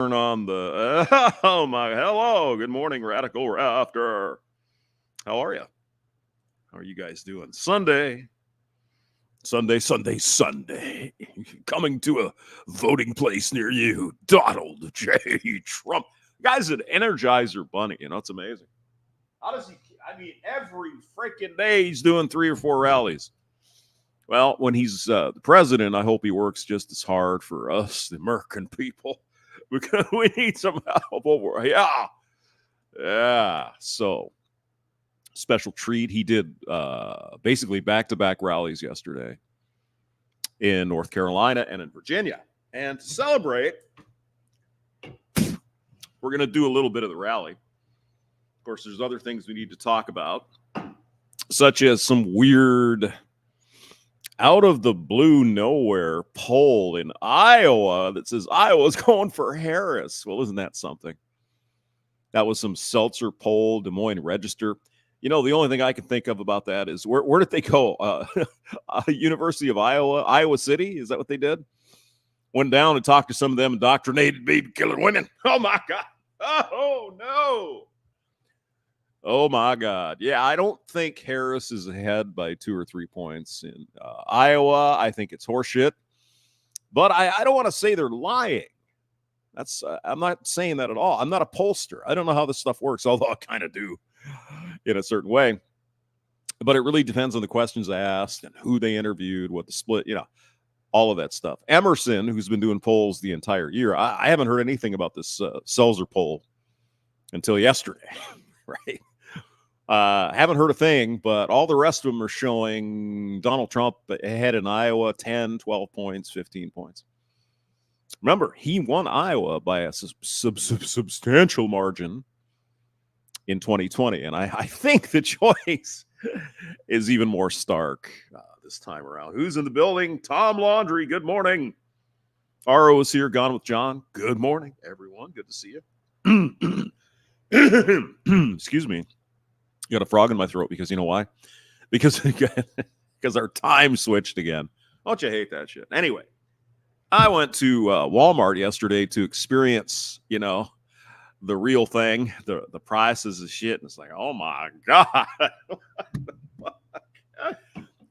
Turn on the oh my hello, good morning, Radical Rafter. How are you? How are you guys doing? Sunday. Coming to a voting place near you. Donald J. Trump. Guy's an Energizer Bunny. It's amazing. How does he? I mean, every freaking day he's doing 3 or 4 rallies. Well, when he's the president, I hope he works just as hard for us, the American people, because we need some help over. Yeah. So, special treat. He did basically back-to-back rallies yesterday in North Carolina and in Virginia. And to celebrate, we're going to do a little bit of the rally. Of course, there's other things we need to talk about, such as some weird out of the blue nowhere poll in Iowa that says Iowa's going for Harris. Well, isn't that something? That was some Seltzer poll, Des Moines Register. The only thing I can think of about that is where did they go? University of Iowa City? Is that what they did? Went down and talked to some of them indoctrinated baby killing women. Oh, my God. Oh, no. Oh, my God. Yeah, I don't think Harris is ahead by 2 or 3 points in Iowa. I think it's horseshit. But I don't want to say they're lying. I'm not saying that at all. I'm not a pollster. I don't know how this stuff works, although I kind of do in a certain way. But it really depends on the questions asked and who they interviewed, what the split, all of that stuff. Emerson, who's been doing polls the entire year, I haven't heard anything about this Seltzer poll until yesterday, right? Haven't heard a thing, but all the rest of them are showing Donald Trump ahead in Iowa 10, 12 points, 15 points. Remember, he won Iowa by a substantial margin in 2020, and I think the choice is even more stark this time around. Who's in the building? Tom Laundry, good morning. RO is here, Gone with John. Good morning, everyone. Good to see you. Excuse me. Got a frog in my throat because you know why? Because our time switched again. Don't you hate that shit? Anyway, I went to Walmart yesterday to experience, the real thing. The prices of shit, and it's like, oh my God.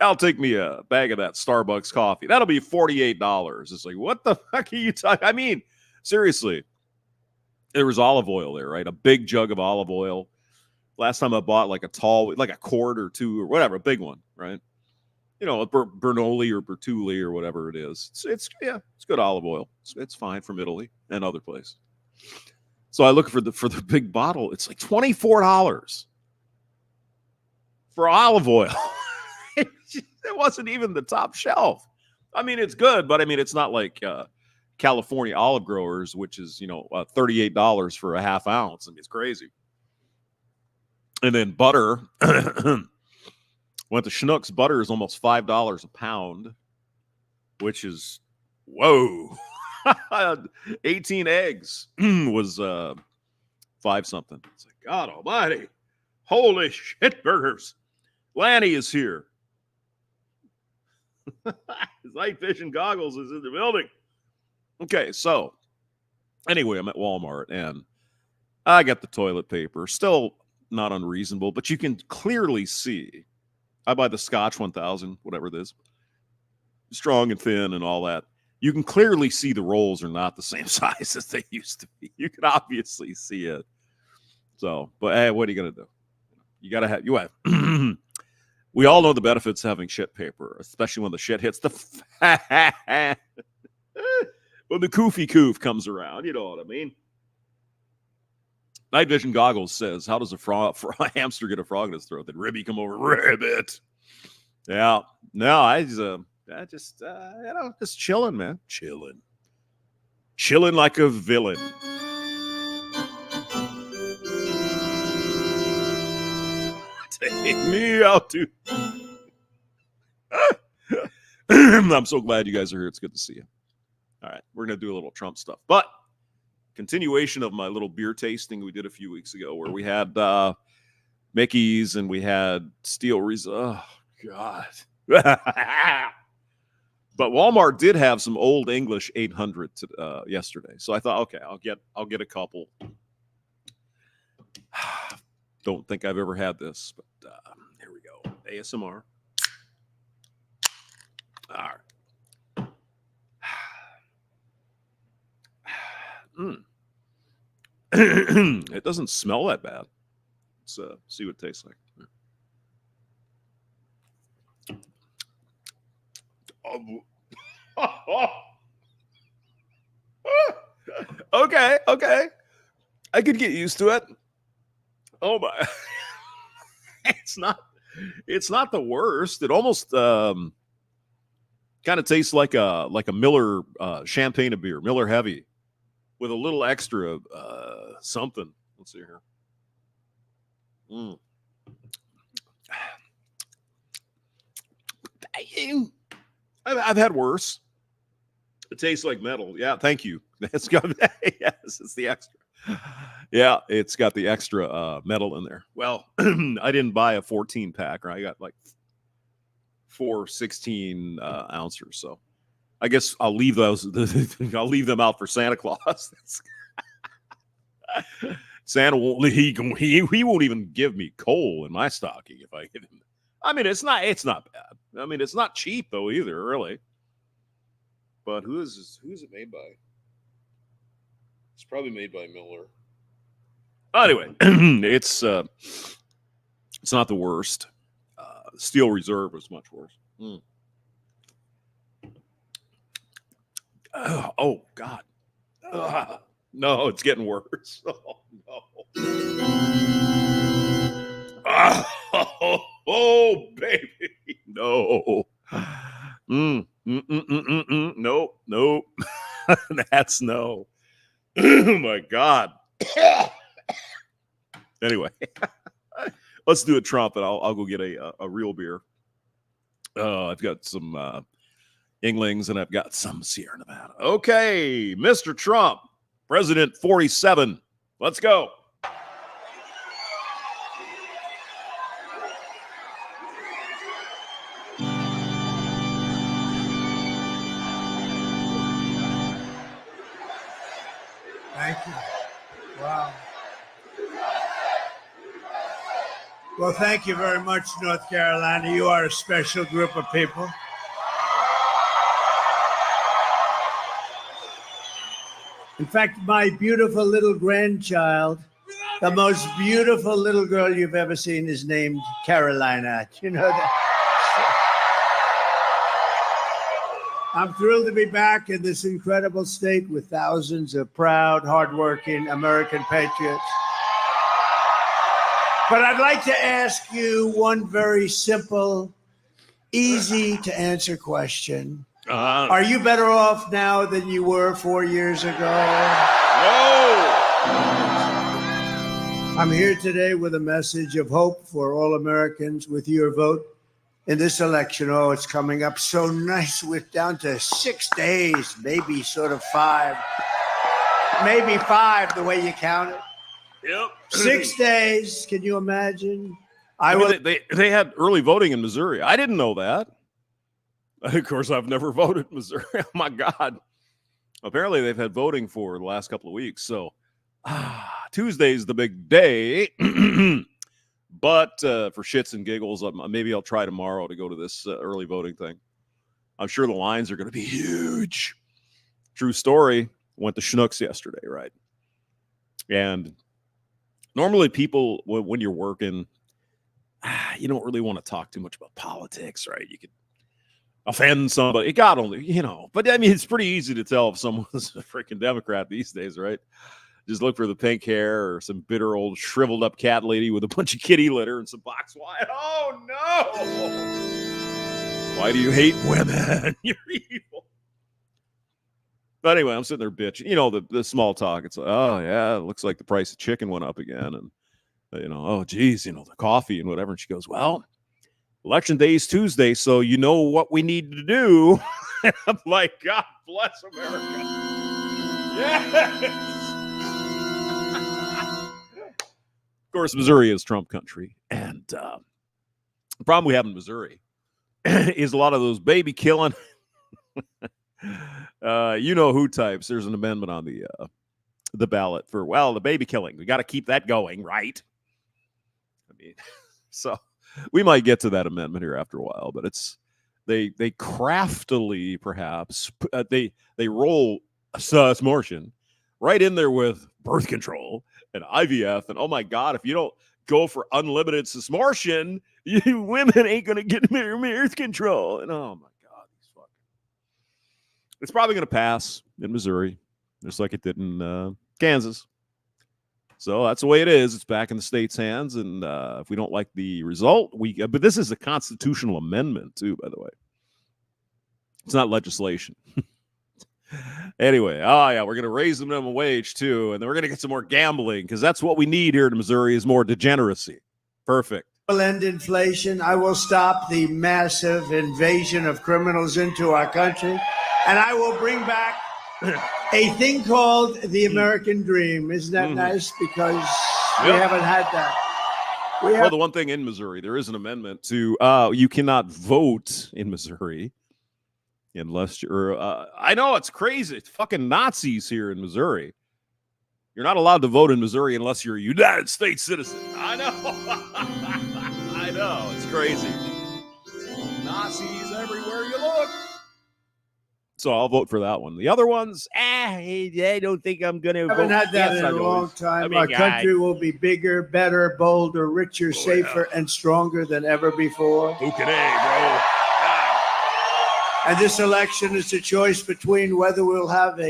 I'll take me a bag of that Starbucks coffee. That'll be $48. It's like, what the fuck are you talking? I mean, seriously, there was olive oil there, right? A big jug of olive oil. Last time I bought like a quart or two or whatever, a big one, right? A Bernoulli or Bertulli or whatever it is. It's good olive oil. It's fine from Italy and other places. So I look for the big bottle. It's like $24 for olive oil. It wasn't even the top shelf. I mean, it's good, but I mean, it's not like California Olive Growers, which is $38 for a half ounce. I mean, it's crazy. And then butter, went to Schnucks. Butter is almost $5 a pound, which is, whoa. 18 eggs was 5 something. It's like, God almighty. Holy shit burgers. Lanny is here. His night vision goggles is in the building. Okay, so anyway, I'm at Walmart and I got the toilet paper. Still not unreasonable, but you can clearly see. I buy the Scotch 1000, whatever it is, strong and thin and all that. You can clearly see the rolls are not the same size as they used to be. You can obviously see it. So, but hey, what are you gonna do? You gotta have. We all know the benefits of having shit paper, especially when the shit hits the when the koofy coof comes around. You know what I mean? Night Vision Goggles says, how does a hamster get a frog in his throat? Did Ribby come over? Ribbit. Yeah. No, I just chilling, man. Chilling like a villain. Take me out to. I'm so glad you guys are here. It's good to see you. All right. We're going to do a little Trump stuff. But continuation of my little beer tasting we did a few weeks ago where we had Mickey's and we had Steel Reserve. Oh, God. But Walmart did have some Old English 800 yesterday, so I thought, okay, I'll get a couple. Don't think I've ever had this, but here we go. ASMR. All right. It doesn't smell that bad. Let's see what it tastes like. Okay. I could get used to it. Oh my. It's not the worst. It almost kind of tastes like a Miller champagne of beer, Miller Heavy, with a little extra something. Let's see here. I've had worse. It tastes like metal. Yeah, thank you. It's got yes, it's the extra. Yeah, it's got the extra metal in there. Well, I didn't buy a 14 pack, or I got like 4 16 ounces. So I guess I'll leave those. I'll leave them out for Santa Claus. Santa won't. He won't even give me coal in my stocking if I give him. I mean, it's not bad. I mean, it's not cheap though either, really. But who's it made by? It's probably made by Miller. Anyway, it's not the worst. Steel Reserve was much worse. Oh God. No, it's getting worse. Oh no. Oh baby. No. Nope. That's no. Oh my God. Anyway, let's do a Trump, and I'll go get a real beer. I've got some Inglings, and I've got some Sierra Nevada. Okay, Mr. Trump, President 47. Let's go. Thank you. Wow. Well, thank you very much, North Carolina. You are a special group of people. In fact, my beautiful little grandchild, the most beautiful little girl you've ever seen, is named Carolina. You know that? I'm thrilled to be back in this incredible state with thousands of proud, hardworking American patriots. But I'd like to ask you one very simple, easy to answer question. Are you better off now than you were 4 years ago? No. I'm here today with a message of hope for all Americans with your vote in this election. Oh, it's coming up so nice. We're down to 6 days, maybe sort of 5. Maybe 5, the way you count it. Yep. 6 days. Can you imagine? They had early voting in Missouri. I didn't know that. Of course, I've never voted in Missouri. Oh, my God. Apparently, they've had voting for the last couple of weeks. So Tuesday's the big day. But for shits and giggles, maybe I'll try tomorrow to go to this early voting thing. I'm sure the lines are going to be huge. True story. Went to Schnucks yesterday, right? And normally people, when you're working, you don't really want to talk too much about politics, right? You could offend somebody. God only, but I mean, it's pretty easy to tell if someone's a freaking Democrat these days, right? Just look for the pink hair or some bitter old shriveled up cat lady with a bunch of kitty litter and some box wine. Oh no! Why do you hate women? You're evil. But anyway, I'm sitting there bitching. The small talk. It's like, oh yeah, it looks like the price of chicken went up again, and oh geez, the coffee and whatever. And she goes, well, Election day is Tuesday, so you know what we need to do. I'm like, God bless America. Yes. Of course, Missouri is Trump country. And the problem we have in Missouri is a lot of those baby killing, You know who types. There's an amendment on the ballot for, well, the baby killing. We got to keep that going, right? I mean, so we might get to that amendment here after a while, but they craftily perhaps they roll Martian right in there with birth control and IVF, and oh my God, if you don't go for unlimited Martian, you women ain't gonna get birth control, and oh my God, it's probably gonna pass in Missouri, just like it did in Kansas. So that's the way it is. It's back in the state's hands, and if we don't like the result, but this is a constitutional amendment too, by the way. It's not legislation. Anyway, yeah, we're going to raise the minimum wage too, and then we're going to get some more gambling, because that's what we need here in Missouri is more degeneracy. Perfect. I will end inflation. I will stop the massive invasion of criminals into our country, and I will bring back a thing called the American dream. Isn't that nice? Because we haven't had that. Well, the one thing in Missouri, there is an amendment to you cannot vote in Missouri unless you're I know it's crazy. It's fucking Nazis here in Missouri. You're not allowed to vote in Missouri unless you're a United States citizen. I know. I know. It's crazy. Nazis everywhere you look. So I'll vote for that one. The other ones, I don't think I'm going to vote. I haven't had that in a long time. Our country will be bigger, better, bolder, richer, safer, and stronger than ever before. Bouquet, bro. And this election is a choice between whether we'll have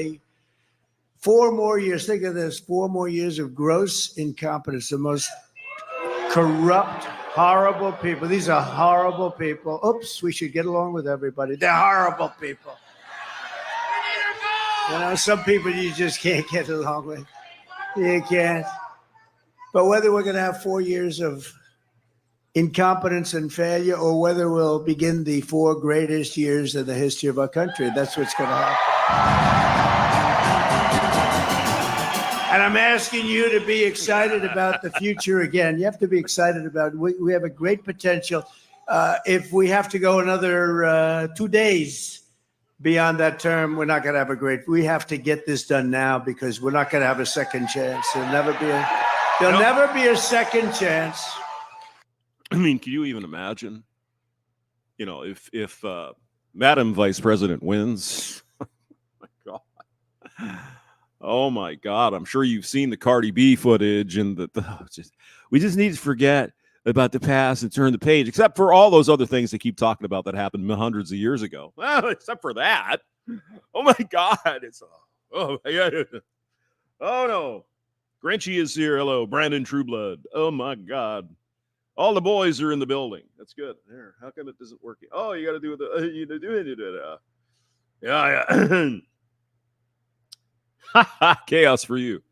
4 more years. Think of this, 4 more years of gross incompetence. The most corrupt, horrible people. These are horrible people. Oops, we should get along with everybody. They're horrible people. You know, some people you just can't get along with. You can't. But whether we're going to have 4 years of incompetence and failure, or whether we'll begin the 4 greatest years in the history of our country, that's what's going to happen. And I'm asking you to be excited about the future again. You have to be excited about it. We have a great potential. If we have to go another 2 days beyond that term, we're not going to have we have to get this done now, because we're not going to have a second chance. There'll never be a second chance. I mean, can you even imagine, you know, if Madam Vice President wins? Oh my God. I'm sure you've seen the Cardi B footage, and we just need to forget about the past and turn the page, except for all those other things they keep talking about that happened hundreds of years ago. Well, except for that. Oh my God. Oh no. Grinchy is here. Hello, Brandon Trueblood. Oh my God. All the boys are in the building. That's good. There. How come it doesn't work? Oh, you got to do it. Yeah. Chaos for you.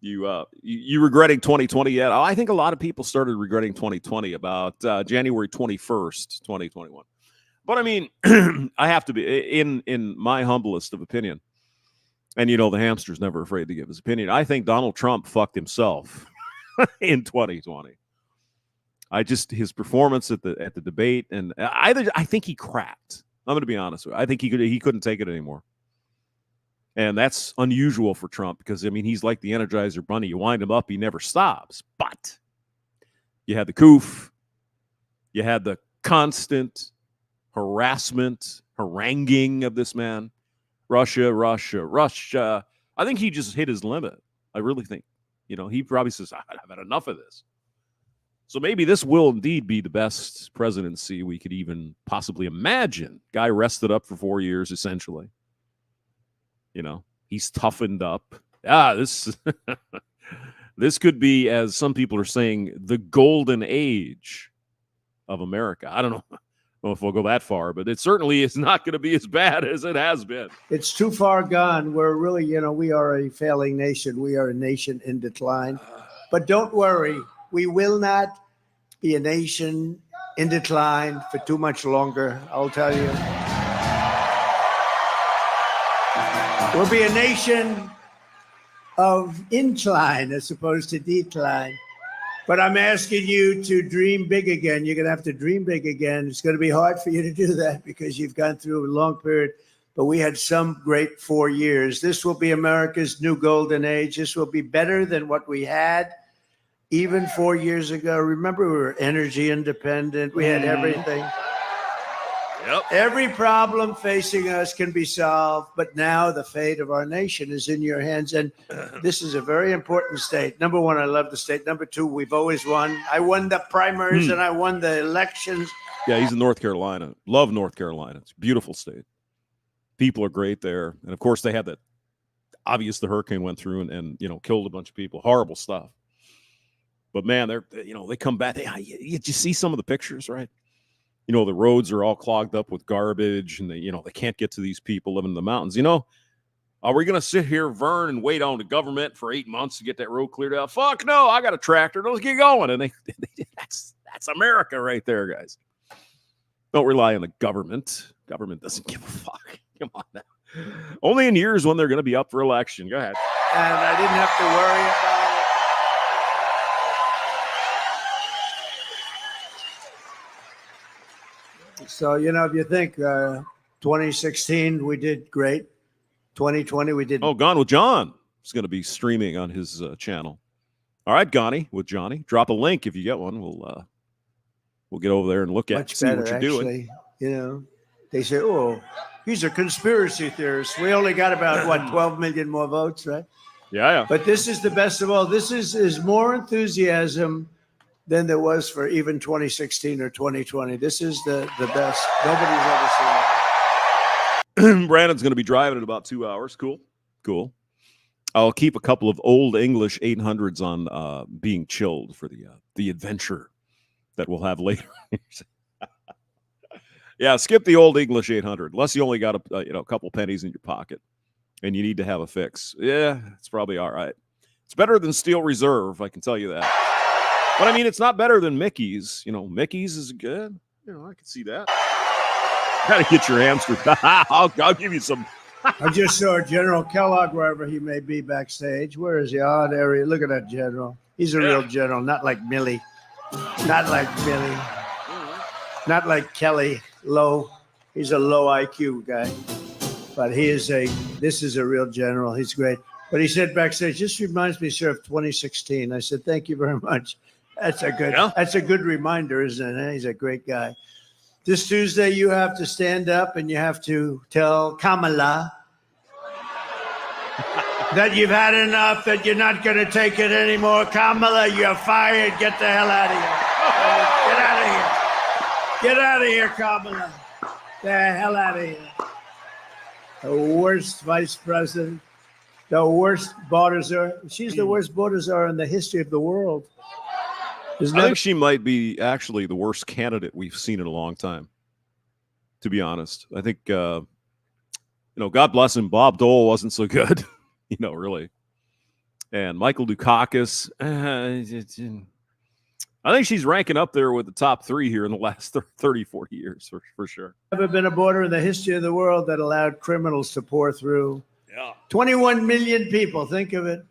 You regretting 2020 yet? I think a lot of people started regretting 2020 about January 21st, 2021. But I mean, I have to be in my humblest of opinion. And you know, the hamster's never afraid to give his opinion. I think Donald Trump fucked himself in 2020. His performance at the debate, and I think he cracked. I'm going to be honest with you. I think he couldn't take it anymore. And that's unusual for Trump, because, I mean, he's like the Energizer Bunny. You wind him up, he never stops. But you had the coof. You had the constant harassment, haranguing of this man. Russia. I think he just hit his limit. I really think. You know, he probably says, I've had enough of this. So maybe this will indeed be the best presidency we could even possibly imagine. Guy rested up for 4 years, essentially. You know, he's toughened up. This could be, as some people are saying, the golden age of America. I don't know if we'll go that far, but it certainly is not going to be as bad as it has been. It's too far gone. We're really, we are a failing nation. We are a nation in decline. But don't worry. We will not be a nation in decline for too much longer, I'll tell you. We'll be a nation of incline as opposed to decline. But I'm asking you to dream big again. You're going to have to dream big again. It's going to be hard for you to do that, because you've gone through a long period but we had some great 4 years. This will be America's new golden age. This will be better than what we had even 4 years ago. Remember, we were energy independent. We had everything. Yep. Every problem facing us can be solved, but now the fate of our nation is in your hands. And this is a very important state. Number one, I love the state. Number two, we've always won. I won the primaries and I won the elections. Yeah, he's in North Carolina. Love North Carolina. It's a beautiful state. People are great there. And, of course, they had that obvious the hurricane went through and killed a bunch of people. Horrible stuff. But, man, they come back. Did you see some of the pictures, right? The roads are all clogged up with garbage, and they can't get to these people living in the mountains. Are we going to sit here, Vern, and wait on the government for 8 months to get that road cleared out? Fuck no, I got a tractor. Let's get going. And that's America right there, guys. Don't rely on the government. Government doesn't give a fuck. Come on now. Only in years when they're going to be up for election. Go ahead. And I didn't have to worry about it. So, if you think 2016, we did great. 2020, we did. Oh, Gone with John is going to be streaming on his channel. All right, Gone with Johnny. Drop a link if you get one. We'll get over there and look at much see better, what you're actually. doing. They say, oh, he's a conspiracy theorist. We only got about, 12 million more votes, right? Yeah. But this is the best of all. This is more enthusiasm than there was for even 2016 or 2020. This is the best. Nobody's ever seen it. Brandon's going to be driving in about 2 hours. Cool. I'll keep a couple of old English 800s on being chilled for the adventure that we'll have later. Yeah, skip the old English 800 unless you only got a couple pennies in your pocket and you need to have a fix. Yeah, it's probably all right. It's better than Steel Reserve, I can tell you that. But I mean, it's not better than Mickey's. Mickey's is good. I can see that. Gotta get your hamster. I'll give you some. I just saw General Kellogg wherever he may be backstage. Where is he? Oh, there he is. Look at that general. He's a real general, not like Millie. Not like Billy. Not like Kelly Low. He's a low IQ guy. But this is a real general. He's great. But he said backstage, this reminds me, sir, of 2016. I said, thank you very much. That's a good reminder, isn't it? He's a great guy. This Tuesday, you have to stand up and you have to tell Kamala that you've had enough, that you're not going to take it anymore. Kamala, you're fired. Get the hell out of here. Get out of here, Kamala. The hell out of here. The worst vice president, the worst border czar. She's the worst border czar in the history of the world. I think she might be actually the worst candidate we've seen in a long time, to be honest. I think, God bless him, Bob Dole wasn't so good, really. And Michael Dukakis, I think she's ranking up there with the top three here in the last 30, 40 years, for sure. Never been a border in the history of the world that allowed criminals to pour through. Yeah. 21 million people, think of it.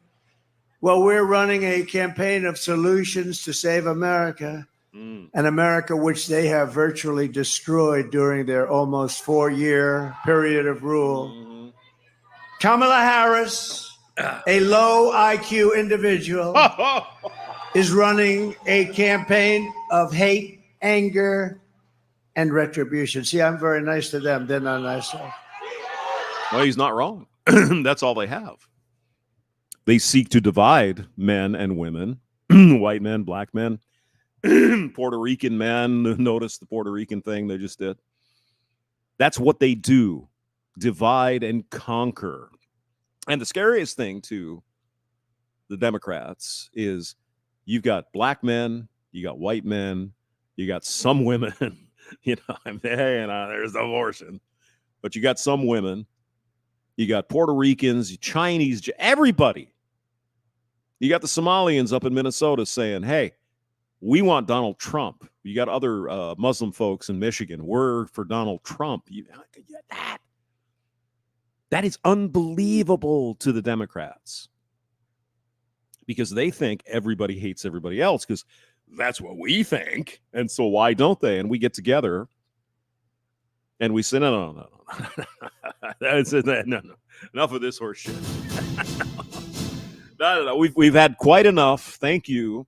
Well, we're running a campaign of solutions to save America, an America which they have virtually destroyed during their almost 4-year period of rule. Kamala Harris, a low IQ individual, is running a campaign of hate, anger, and retribution. See, I'm very nice to them. They're not nice to us. Well, he's not wrong. That's all they have. They seek to divide men and women, white men, black men, Puerto Rican men. Notice the Puerto Rican thing they just did. That's what they do. Divide and conquer. And the scariest thing to the Democrats is you've got black men, you got white men, you got some women, there's abortion, but you got some women, you got Puerto Ricans, Chinese, everybody. You got the Somalians up in Minnesota saying, hey, we want Donald Trump. You got other Muslim folks in Michigan. We're for Donald Trump. That is unbelievable to the Democrats because they think everybody hates everybody else because that's what we think. And so why don't they? And we get together And we said, no. That's it. No. Enough of this horse shit. No. We've had quite enough. Thank you.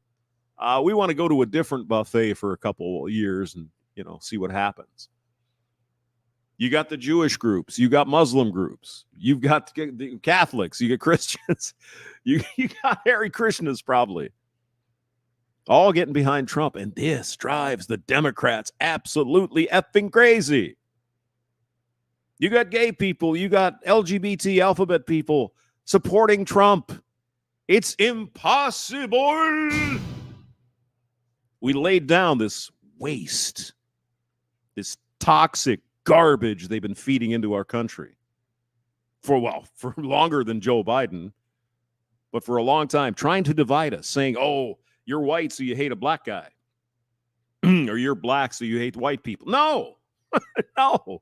We want to go to a different buffet for a couple of years and, see what happens. You got the Jewish groups. You got Muslim groups. You've got the Catholics. You get Christians. You got Hare Krishnas probably. All getting behind Trump. And this drives the Democrats absolutely effing crazy. You got gay people. You got LGBT alphabet people supporting Trump. It's impossible. We laid down this waste, this toxic garbage they've been feeding into our country for longer than Joe Biden, but for a long time, trying to divide us, saying, oh, you're white, so you hate a black guy. Or you're black, so you hate white people. No, no.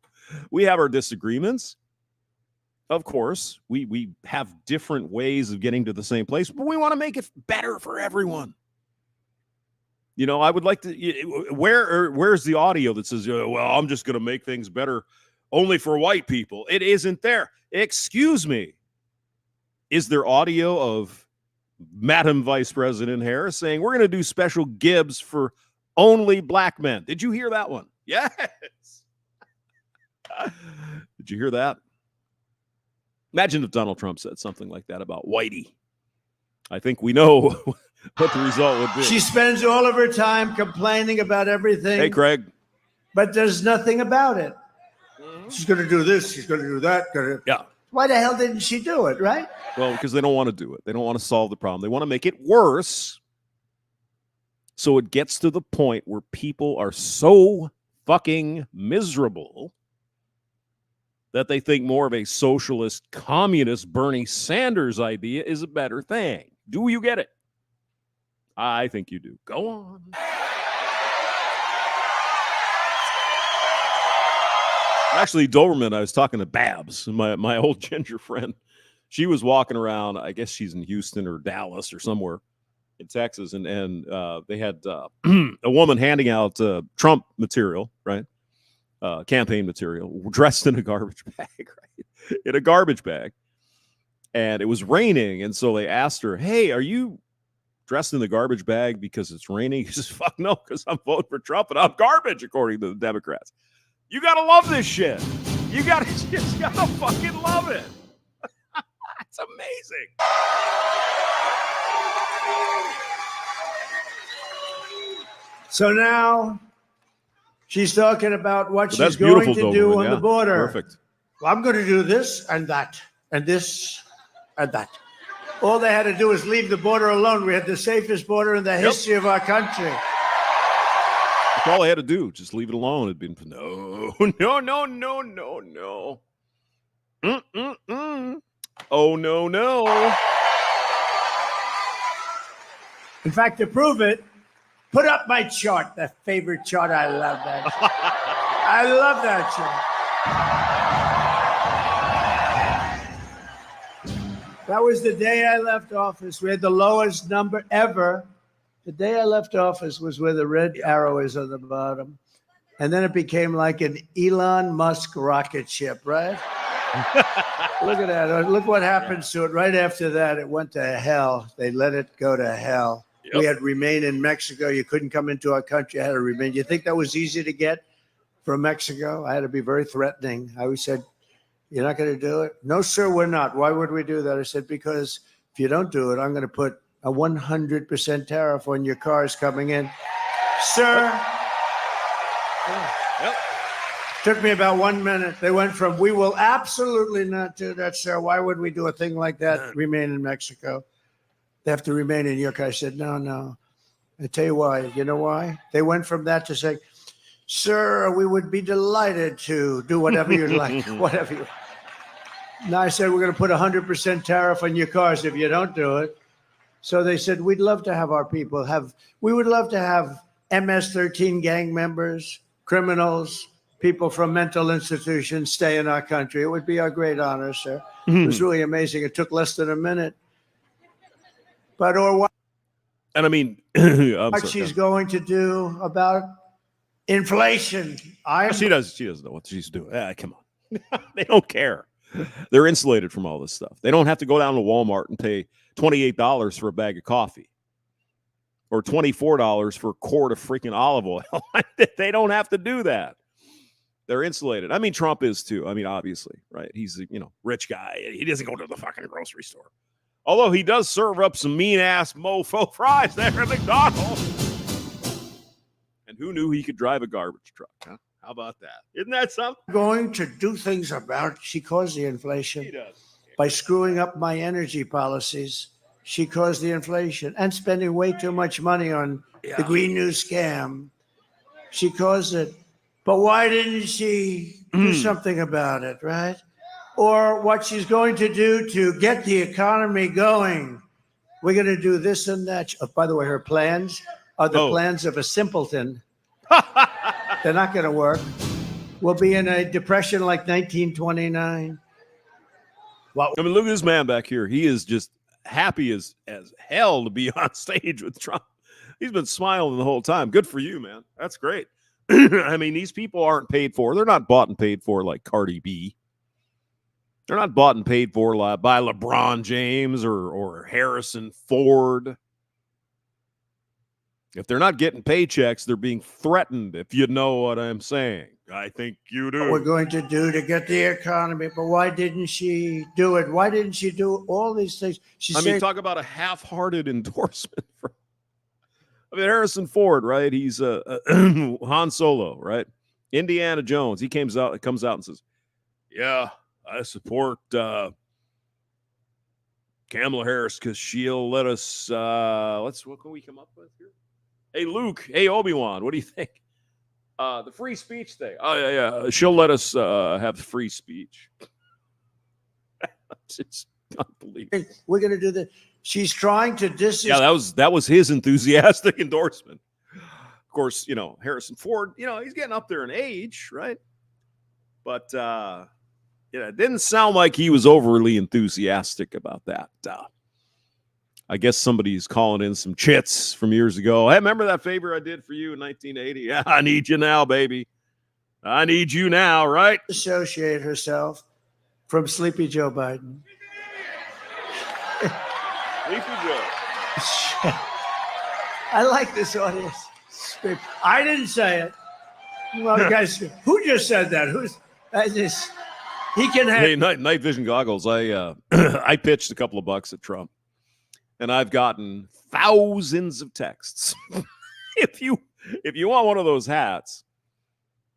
We have our disagreements. Of course, we have different ways of getting to the same place, but we want to make it better for everyone. I would like to, where's the audio that says, well, I'm just going to make things better only for white people? It isn't there. Excuse me. Is there audio of Madam Vice President Harris saying we're going to do special Gibbs for only black men? Did you hear that one? Yes. Did you hear that? Imagine if Donald Trump said something like that about Whitey. I think we know what the result would be. She spends all of her time complaining about everything. Hey, Craig. But there's nothing about it. She's going to do this. She's going to do that. Yeah. Why the hell didn't she do it, right? Well, because they don't want to do it. They don't want to solve the problem. They want to make it worse. So it gets to the point where people are so fucking miserable that they think more of a socialist, communist Bernie Sanders idea is a better thing. Do you get it? I think you do. Go on. Actually, Doberman, I was talking to Babs, my old ginger friend. She was walking around. I guess she's in Houston or Dallas or somewhere in Texas. And they had a woman handing out Trump material, right? Campaign material, dressed in a garbage bag, right? In a garbage bag. And it was raining. And so they asked her, hey, are you dressed in the garbage bag because it's raining? He says, fuck no, because I'm voting for Trump and I'm garbage, according to the Democrats. You got to love this shit. You just got to fucking love it. It's amazing. So now she's talking about what she's going to do on the border. Perfect. Well, I'm going to do this and that and this and that. All they had to do was leave the border alone. We had the safest border in the history of our country. That's all they had to do. Just leave it alone. It'd been no. Oh, no. In fact, to prove it, put up my chart, that favorite chart. I love that chart. I love that chart. That was the day I left office. We had the lowest number ever. The day I left office was where the red arrow is on the bottom. And then it became like an Elon Musk rocket ship, right? Look at that. Look what happens to it. Right after that, it went to hell. They let it go to hell. Yep. We had to remain in Mexico. You couldn't come into our country. I had to remain. You think that was easy to get from Mexico? I had to be very threatening. I always said, you're not going to do it? No, sir, we're not. Why would we do that? I said, because if you don't do it, I'm going to put a 100% tariff on your cars coming in. Sir. Yep. Took me about 1 minute. They went from, we will absolutely not do that, sir. Why would we do a thing like that? Remain in Mexico. They have to remain in your car. I said, no. I tell you why. You know why? They went from that to say, sir, we would be delighted to do whatever you'd like. Whatever you. Now I said, we're going to put 100% tariff on your cars if you don't do it. So they said, we'd love to have our people we would love to have MS-13 gang members, criminals, people from mental institutions stay in our country. It would be our great honor, sir. It was really amazing. It took less than a minute. But what and I mean, she's going to do about Inflation. She doesn't know what she's doing. Come on. They don't care. They're insulated from all this stuff. They don't have to go down to Walmart and pay $28 for a bag of coffee or $24 for a quart of freaking olive oil. They don't have to do that. They're insulated. I mean, Trump is too. I mean, obviously, right? He's a rich guy. He doesn't go to the fucking grocery store. Although he does serve up some mean-ass mofo fries there at McDonald's. And who knew he could drive a garbage truck, huh? How about that? Isn't that something? Going to do things about it. She caused the inflation. He does. By screwing up my energy policies. She caused the inflation and spending way too much money on the Green New scam. She caused it. But why didn't she do something about it, right? Or what she's going to do to get the economy going. We're going to do this and that. Oh, by the way, her plans are the plans of a simpleton. They're not going to work. We'll be in a depression like 1929. I mean, look at this man back here. He is just happy as hell to be on stage with Trump. He's been smiling the whole time. Good for you, man. That's great. I mean, these people aren't paid for. They're not bought and paid for like Cardi B. They're not bought and paid for by LeBron James or Harrison Ford. If they're not getting paychecks, they're being threatened, if you know what I'm saying. I think you do. What we're going to do to get the economy. But why didn't she do it? Why didn't she do all these things? Mean, talk about a half-hearted endorsement. Harrison Ford, right? He's Han Solo, right? Indiana Jones. He comes out and says, yeah, I support Kamala Harris because she'll let us, what can we come up with here? Hey, Luke. Hey, Obi-Wan. What do you think? The free speech thing. Oh, yeah. She'll let us have free speech. It's unbelievable. We're going to do this. She's trying to Yeah, that was his enthusiastic endorsement. Of course, Harrison Ford, he's getting up there in age, right? But, it didn't sound like he was overly enthusiastic about that. I guess somebody's calling in some chits from years ago. Hey, remember that favor I did for you in 1980? Yeah, I need you now, baby. I need you now, right? Dissociate herself from Sleepy Joe Biden. Sleepy Joe. I like this audience. I didn't say it. Well, guys, who just said that? He can have. Hey, night vision goggles. I pitched a couple of bucks at Trump. And I've gotten thousands of texts. If you want one of those hats,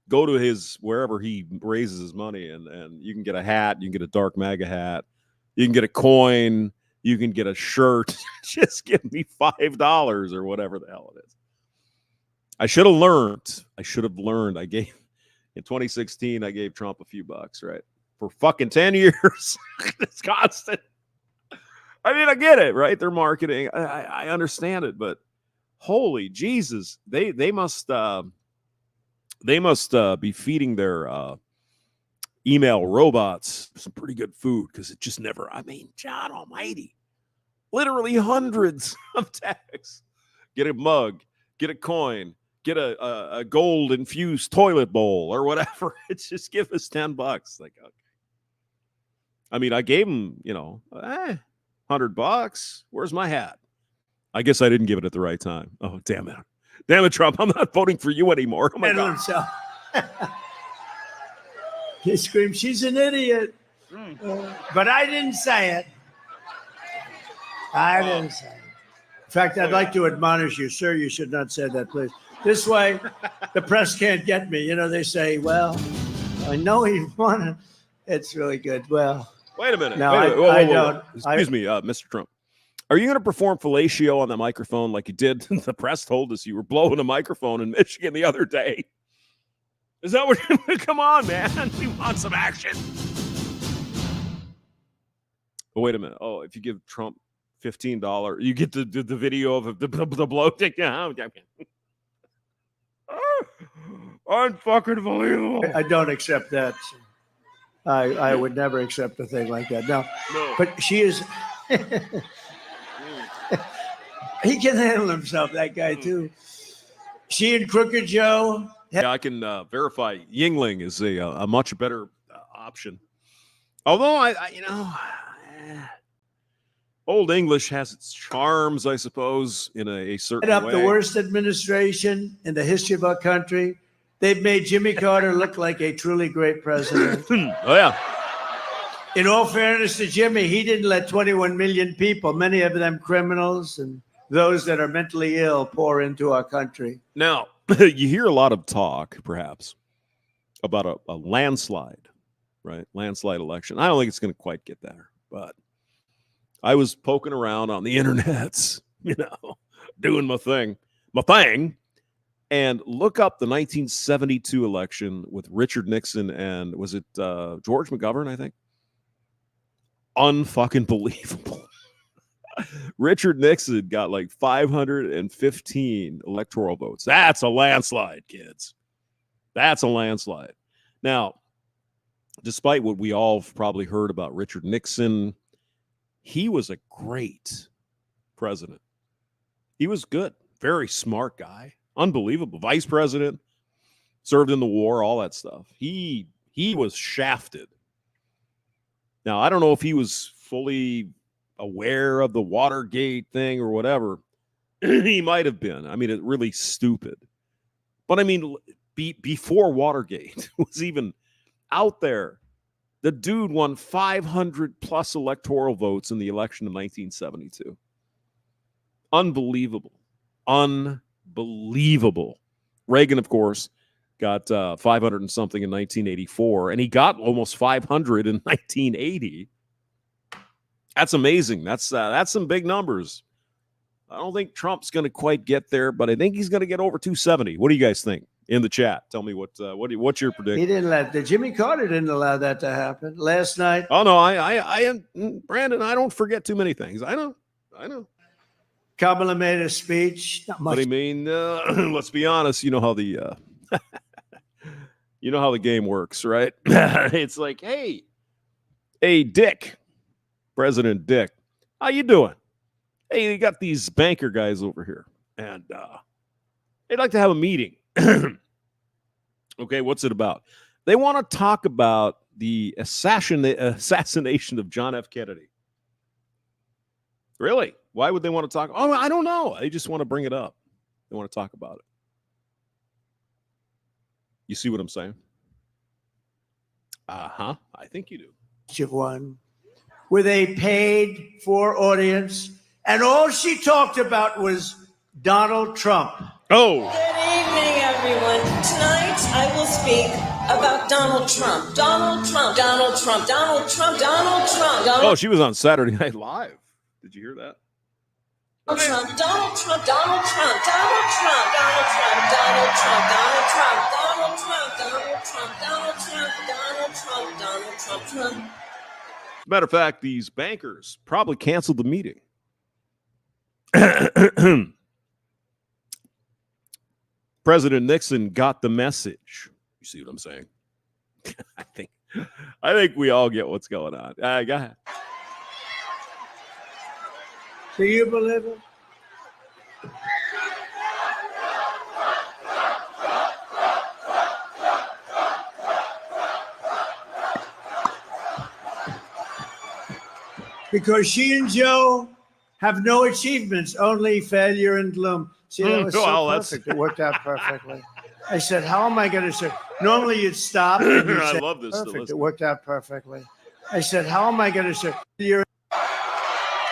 go to his wherever he raises his money, and you can get a hat. You can get a Dark MAGA hat. You can get a coin. You can get a shirt. Just give me $5 or whatever the hell it is. I should have learned. I gave in 2016. I gave Trump a few bucks, right, for fucking 10 years. It's constant. I mean, I get it, right? They're marketing. I understand it, but holy Jesus, they must be feeding their email robots some pretty good food because it just never. I mean, John Almighty, literally hundreds of texts. Get a mug, get a coin, get a gold infused toilet bowl or whatever. It's just give us $10. Like, okay. I mean, I gave him, $100. Where's my hat? I guess I didn't give it at the right time. Oh, damn it, Trump! I'm not voting for you anymore. Oh my God! He screamed, "She's an idiot!" But I didn't say it. I didn't say it. In fact, I'd like to admonish you, sir. You should not say that, please. This way, the press can't get me. They say, "Well, I know he wanted." It's really good. Well. Wait a minute. No, I don't. Excuse me, Mr. Trump. Are you going to perform fellatio on the microphone like you did? The press told us you were blowing a microphone in Michigan the other day. Is that what you're come on, man? We want some action. Oh, wait a minute. Oh, if you give Trump $15, you get the video of the blow take down. Unfucking believable. I don't accept that. I would never accept a thing like that. No. But she is. He can handle himself, that guy, too. She and Crooked Joe, Yeah, I can verify Yingling is a much better option. Although Old English has its charms, I suppose, in a certain up way. the worst administration in the history of our country. They've made Jimmy Carter look like a truly great president. Oh, yeah. In all fairness to Jimmy, he didn't let 21 million people, many of them criminals and those that are mentally ill, pour into our country. Now, you hear a lot of talk, perhaps, about a landslide, right? Landslide election. I don't think it's going to quite get there, but I was poking around on the internets, doing my thing, and look up the 1972 election with Richard Nixon and was it George McGovern, I think? Unfucking believable. Richard Nixon got like 515 electoral votes. That's a landslide, kids. That's a landslide. Now, despite what we all have probably heard about Richard Nixon, he was a great president. He was good. Very smart guy. Unbelievable. Vice president. Served in the war, all that stuff. He was shafted. Now, I don't know if he was fully aware of the Watergate thing or whatever. He might have been. I mean, it's really stupid. But I mean, before Watergate was even out there, the dude won 500 plus electoral votes in the election of 1972. Unbelievable. Unbelievable. Reagan, of course, got 500 and something in 1984, and he got almost 500 in 1980. That's amazing. That's some big numbers. I don't think Trump's going to quite get there, but I think he's going to get over 270. What do you guys think? In the chat, tell me what's your prediction? He didn't let Jimmy Carter didn't allow that to happen last night. Oh no, I Brandon, I don't forget too many things. I know. Kamala made a speech. Not much. But I mean, let's be honest. You know how the game works, right? It's like, hey, Dick, President Dick, how you doing? Hey, you got these banker guys over here, and they'd like to have a meeting. Okay, what's it about? They want to talk about the assassination of John F. Kennedy. Really? Why would they want to talk? Oh, I don't know. They just want to bring it up. They want to talk about it. You see what I'm saying? I think you do. One with a paid for audience, and all she talked about was Donald Trump. Oh. Good evening, everyone. Tonight I will speak about Donald Trump. Donald Trump. Donald Trump. Donald Trump. Donald Trump. Oh, she was on Saturday Night Live. Did you hear that? Donald Trump. Donald Trump. Donald Trump. Donald Trump. Donald Trump. Donald Trump. Donald Trump. Donald Trump. Donald Trump. Donald Trump. Donald Trump. Donald Trump. Trump. As a matter of fact, these bankers probably canceled the meeting. President Nixon got the message. You see what I'm saying? I think we all get what's going on. Go ahead. Do you believe it? Because she and Joe have no achievements, only failure and gloom. See, that was so perfect. It worked out perfectly. I said, how am I going to say? Normally you'd stop. And you'd say, I love this. Perfect. It worked out perfectly. I said, how am I going to say?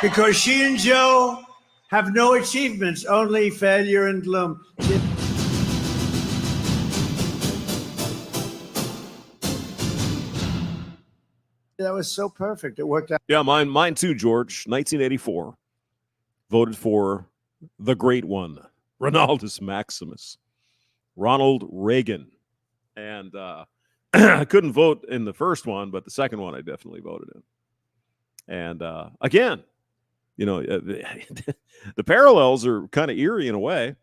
Because she and Joe have no achievements, only failure and gloom. That was so perfect. It worked out. Yeah, mine too, George. 1984. Voted for the great one, Ronaldus Maximus, Ronald Reagan. And I couldn't vote in the first one, but the second one I definitely voted in. And again, the parallels are kind of eerie in a way,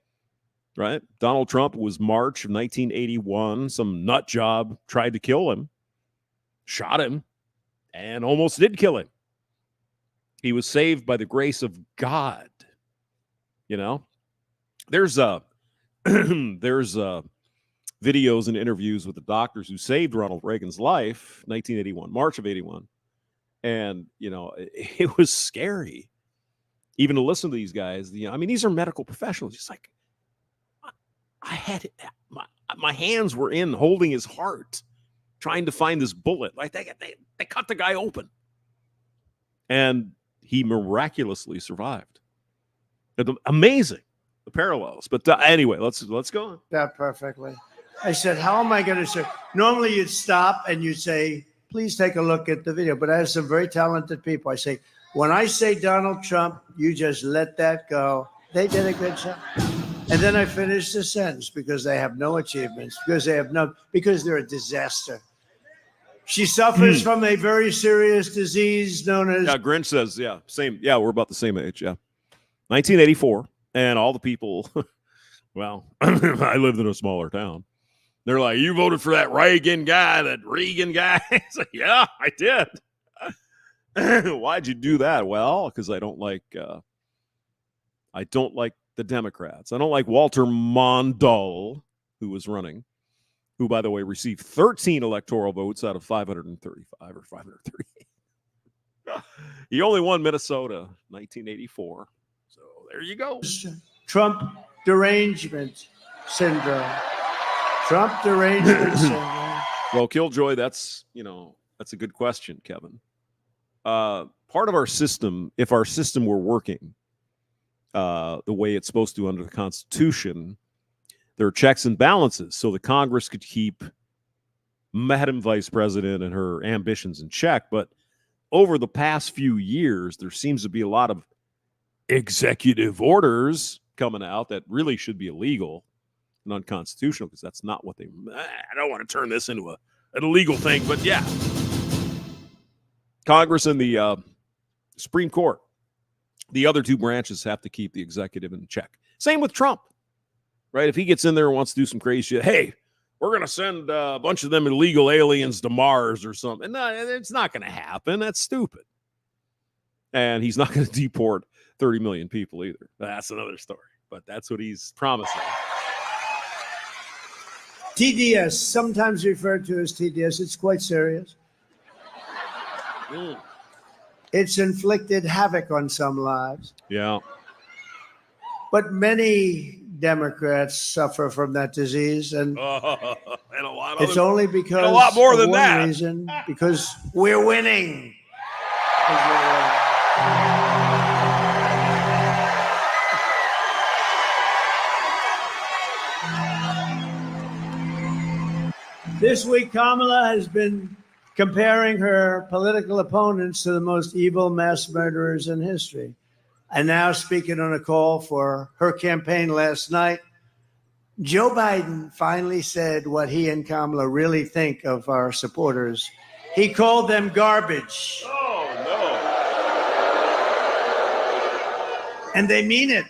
right? Donald Trump was March of 1981. Some nut job tried to kill him, shot him, and almost did kill him. He was saved by the grace of God. There's a videos and interviews with the doctors who saved Ronald Reagan's life, 1981, March of 81. And, it was scary even to listen to these guys. I mean, these are medical professionals. It's like, I had my hands were in holding his heart, trying to find this bullet. Like they cut the guy open, and he miraculously survived. Amazing, the parallels. But anyway, let's go on. That perfectly. I said, how am I going to say? Normally you'd stop and you'd say, please take a look at the video. But I have some very talented people. I say, when I say Donald Trump, you just let that go. They did a good job. And then I finish the sentence because they have no achievements, because they're a disaster. She suffers from a very serious disease known as. Yeah, Grinch says, same. Yeah, we're about the same age. Yeah. 1984. And all the people, well, I lived in a smaller town. They're like, you voted for that Reagan guy. It's like, yeah, I did. Why'd you do that? Well, because I don't like the Democrats. I don't like Walter Mondale, who was running, who, by the way, received 13 electoral votes out of 535 or 538. He only won Minnesota, 1984. So there you go. Trump derangement syndrome. Trump derangement syndrome. Well, Killjoy, that's a good question, Kevin. Part of our system, if our system were working the way it's supposed to under the Constitution, there are checks and balances so the Congress could keep Madam Vice President and her ambitions in check. But over the past few years, there seems to be a lot of executive orders coming out that really should be illegal and unconstitutional, because that's not what I don't want to turn this into an illegal thing, but yeah. Congress and the Supreme Court, the other two branches have to keep the executive in check. Same with Trump, right? If he gets in there and wants to do some crazy shit, hey, we're going to send a bunch of them illegal aliens to Mars or something. No, it's not going to happen. That's stupid. And he's not going to deport 30 million people either. That's another story, but that's what he's promising. TDS, sometimes referred to as TDS. It's quite serious. It's inflicted havoc on some lives. Yeah. But many Democrats suffer from that disease, and and a lot it's only because a lot more than one that. reason, because we're winning. This week, Kamala has been comparing her political opponents to the most evil mass murderers in history. And now, speaking on a call for her campaign last night, Joe Biden finally said what he and Kamala really think of our supporters. He called them garbage. Oh, no. And they mean it.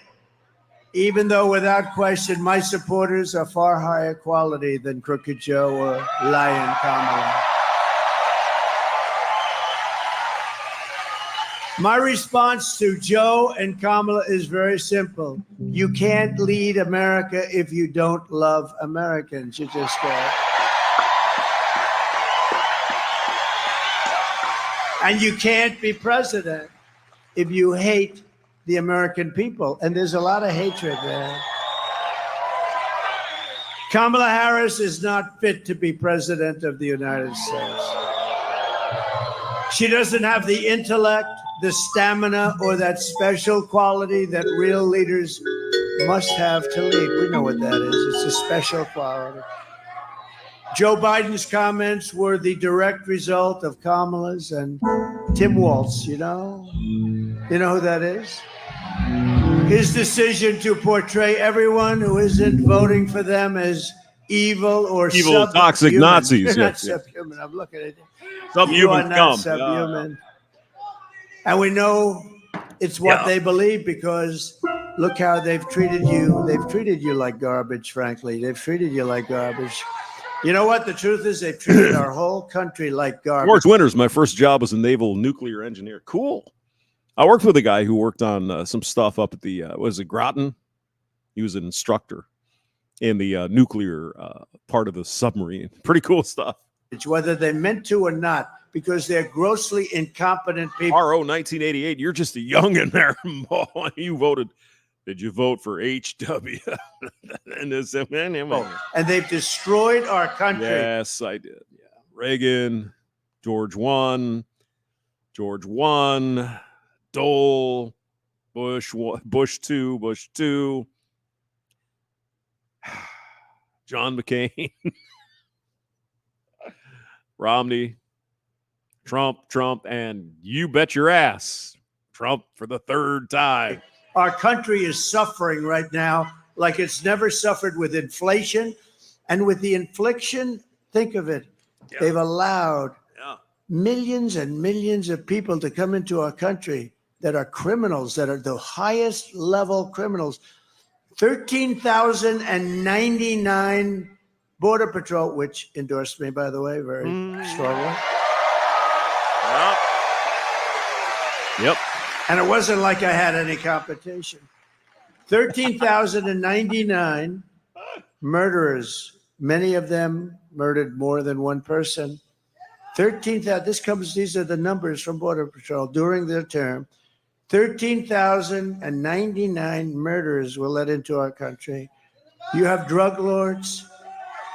Even though, without question, my supporters are far higher quality than Crooked Joe or Lion Kamala. My response to Joe and Kamala is very simple. You can't lead America if you don't love Americans. You just can't. And you can't be president if you hate the American people. And there's a lot of hatred there. Kamala Harris is not fit to be president of the United States. She doesn't have the intellect, the stamina, or that special quality that real leaders must have to lead. We know what that is. It's a special quality. Joe Biden's comments were the direct result of Kamala's and Tim Walz, you know? You know who that is? His decision to portray everyone who isn't voting for them as evil or evil, toxic Nazis. You're not subhuman. I'm looking at you. Subhuman You are not scum. subhuman. And we know it's what they believe, because look how they've treated you. They've treated you like garbage, frankly. They've treated you like garbage. You know what? The truth is they've treated our whole country like garbage. George Winters, my first job was a naval nuclear engineer. Cool. I worked with a guy who worked on some stuff up at the, was it Groton? He was an instructor. in the nuclear part of the submarine. Pretty cool stuff. whether they meant to or not, because they're grossly incompetent people. RO 1988, you're just a youngin' there. You voted. Did you vote for HW? And they've destroyed our country. Yes, I did. Yeah. Reagan, George 1, Dole, Bush 2, John McCain, Romney, Trump, and you bet your ass, Trump for the third time. Our country is suffering right now like it's never suffered with inflation. And with the infliction, think of it. Yeah. They've allowed millions and millions of people to come into our country that are criminals, that are the highest level criminals. 13,099 Border Patrol, which endorsed me, by the way, very strongly. Yep. And it wasn't like I had any competition. 13,099 murderers, many of them murdered more than one person. 13,000, these are the numbers from Border Patrol during their term. 13,099 murderers were let into our country. You have drug lords,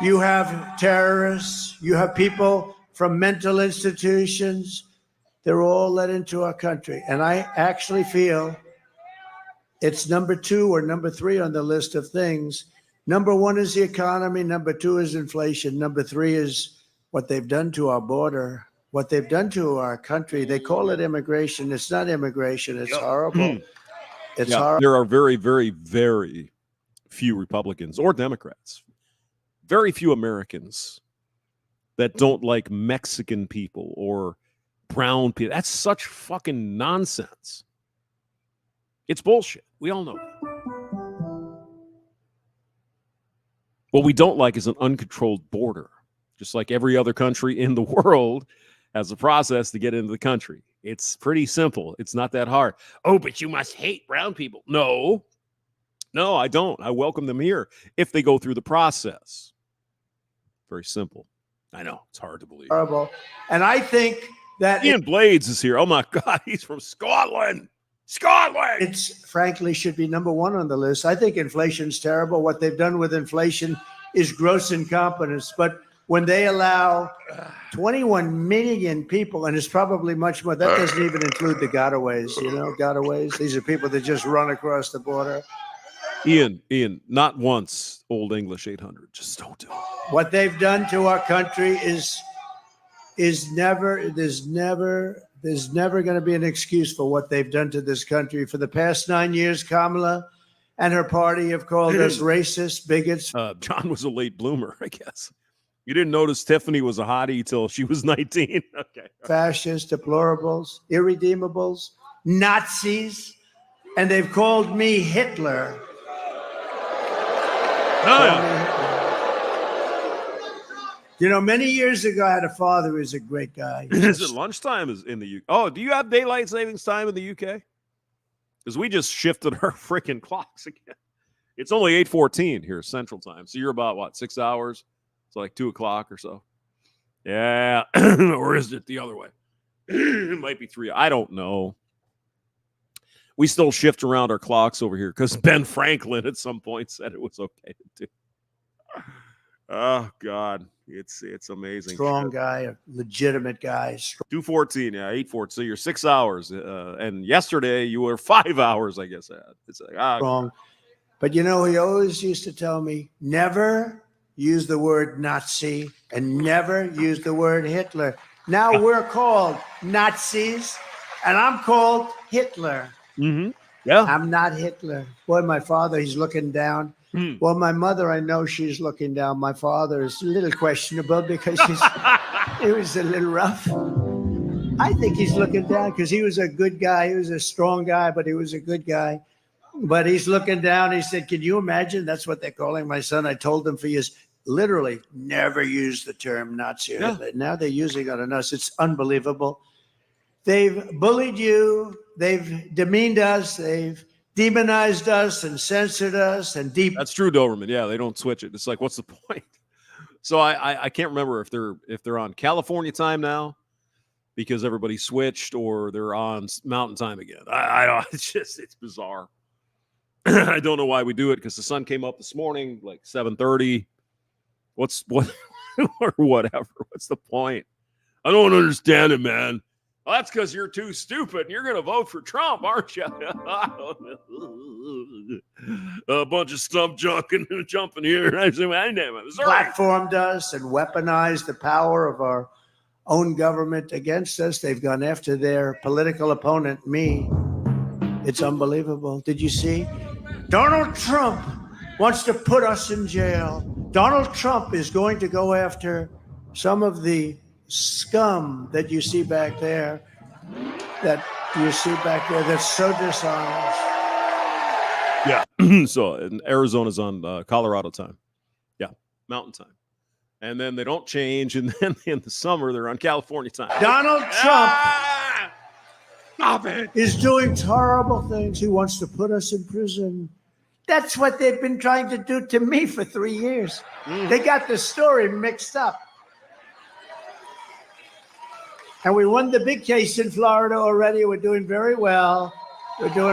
you have terrorists, you have people from mental institutions. They're all let into our country. And I actually feel it's number 2 or number 3 on the list of things. Number 1 is the economy. Number 2 is inflation. Number 3 is what they've done to our border, what they've done to our country. They call it immigration. It's not immigration. It's horrible. It's horrible. There are very, very, very few Republicans or Democrats, very few Americans that don't like Mexican people or brown people. That's such fucking nonsense. It's bullshit. We all know. What we don't like is an uncontrolled border. Just like every other country in the world has a process to get into the country. It's pretty simple. It's not that hard. Oh, but you must hate brown people. No, I don't. I welcome them here if they go through the process. Very simple. I know. It's hard to believe. Horrible. And I think that Ian Blades is here. Oh, my God. He's from Scotland. It's frankly should be number 1 on the list. I think inflation's terrible. What they've done with inflation is gross incompetence. But when they allow 21 million people, and it's probably much more, that doesn't even include the gotaways, gotaways. These are people that just run across the border. Ian, not once Old English 800. Just don't do it. What they've done to our country is never, there's never going to be an excuse for what they've done to this country. For the past 9 years, Kamala and her party have called us racist, bigots. John was a late bloomer, I guess. You didn't notice Tiffany was a hottie till she was 19. Okay. Fascists, deplorables, irredeemables, Nazis, and they've called me Hitler. Many years ago, I had a father who was a great guy. Is it lunchtime is in the UK? Oh, do you have daylight savings time in the UK? Because we just shifted our freaking clocks again. It's only 8:14 here Central Time. So you're about, 6 hours? It's like 2 o'clock or so. Yeah. Or is it the other way? It might be 3. I don't know. We still shift around our clocks over here because Ben Franklin at some point said it was okay to do. Oh, God. It's amazing. Strong guy, a legitimate guy. 2:14, 8:14. So you're 6 hours. And yesterday you were 5 hours, I guess. It's like, strong. But he always used to tell me, never use the word Nazi and never use the word Hitler. Now we're called Nazis and I'm called Hitler. Mm-hmm. Yeah. I'm not Hitler. Boy, my father, he's looking down. Well, my mother, I know she's looking down. My father is a little questionable because it was a little rough. I think he's looking down because he was a good guy. He was a strong guy, but he was a good guy. But he's looking down. He said, can you imagine? That's what they're calling my son. I told them for years, literally never use the term Nazi. Yeah. Now they're using it on us. It's unbelievable. They've bullied you. They've demeaned us. They've demonized us and censored us and That's true, Doberman. Yeah, they don't switch it. It's like, what's the point? So I can't remember if they're on California time now because everybody switched, or they're on Mountain Time again. I don't. It's bizarre. I don't know why we do it, because the sun came up this morning like 7:30. What or whatever? What's the point? I don't understand it, man. Well, that's because you're too stupid and you're going to vote for Trump, aren't you? A bunch of stump jumping here. I say, my name is platformed us and weaponized the power of our own government against us. They've gone after their political opponent, me. It's unbelievable. Did you see? Donald Trump wants to put us in jail. Donald Trump is going to go after some of the scum that you see back there, that's so dishonest. Yeah. So Arizona's on Colorado time. Yeah. Mountain time. And then they don't change. And then in the summer, they're on California time. Donald Trump Stop it. is doing horrible things. He wants to put us in prison. That's what they've been trying to do to me for 3 years. They got the story mixed up. And we won the big case in Florida already. We're doing very well. Remember?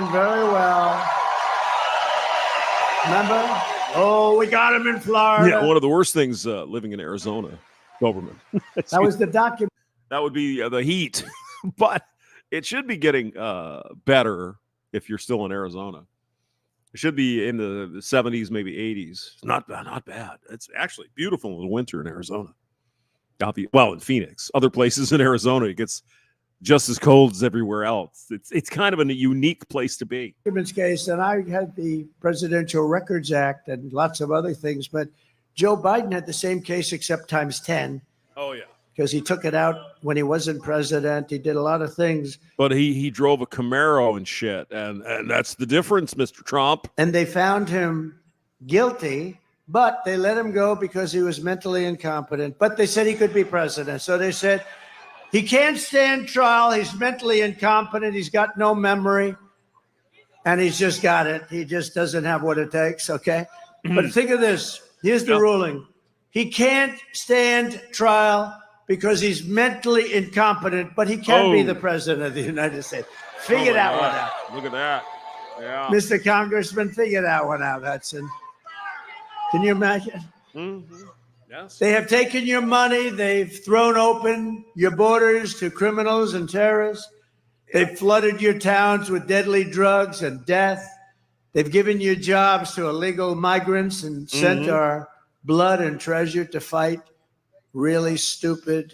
Oh, we got him in Florida. Yeah, one of the worst things living in Arizona, Doberman. That was the document. That would be the heat. But it should be getting better if you're still in Arizona. It should be in the 70s, maybe 80s. Not bad. It's actually beautiful in the winter in Arizona. Well, in Phoenix. Other places in Arizona, it gets just as cold as everywhere else. It's kind of a unique place to be. Case, and I had the Presidential Records Act and lots of other things, but Joe Biden had the same case except times 10. Oh, yeah. Because he took it out when he wasn't president. He did a lot of things. But he drove a Camaro and shit, and that's the difference, Mr. Trump. And they found him guilty, but they let him go because he was mentally incompetent. But they said he could be president. So they said, he can't stand trial. He's mentally incompetent. He's got no memory. And he's just got it. He just doesn't have what it takes, okay? But think of this. Here's the ruling. He can't stand trial because he's mentally incompetent, but he can be the president of the United States. Figure that one out. Look at that. Yeah. Mr. Congressman, figure that one out, Hudson. Can you imagine? Mm-hmm. Yes. They have taken your money. They've thrown open your borders to criminals and terrorists. They've flooded your towns with deadly drugs and death. They've given you jobs to illegal migrants and sent our blood and treasure to fight really stupid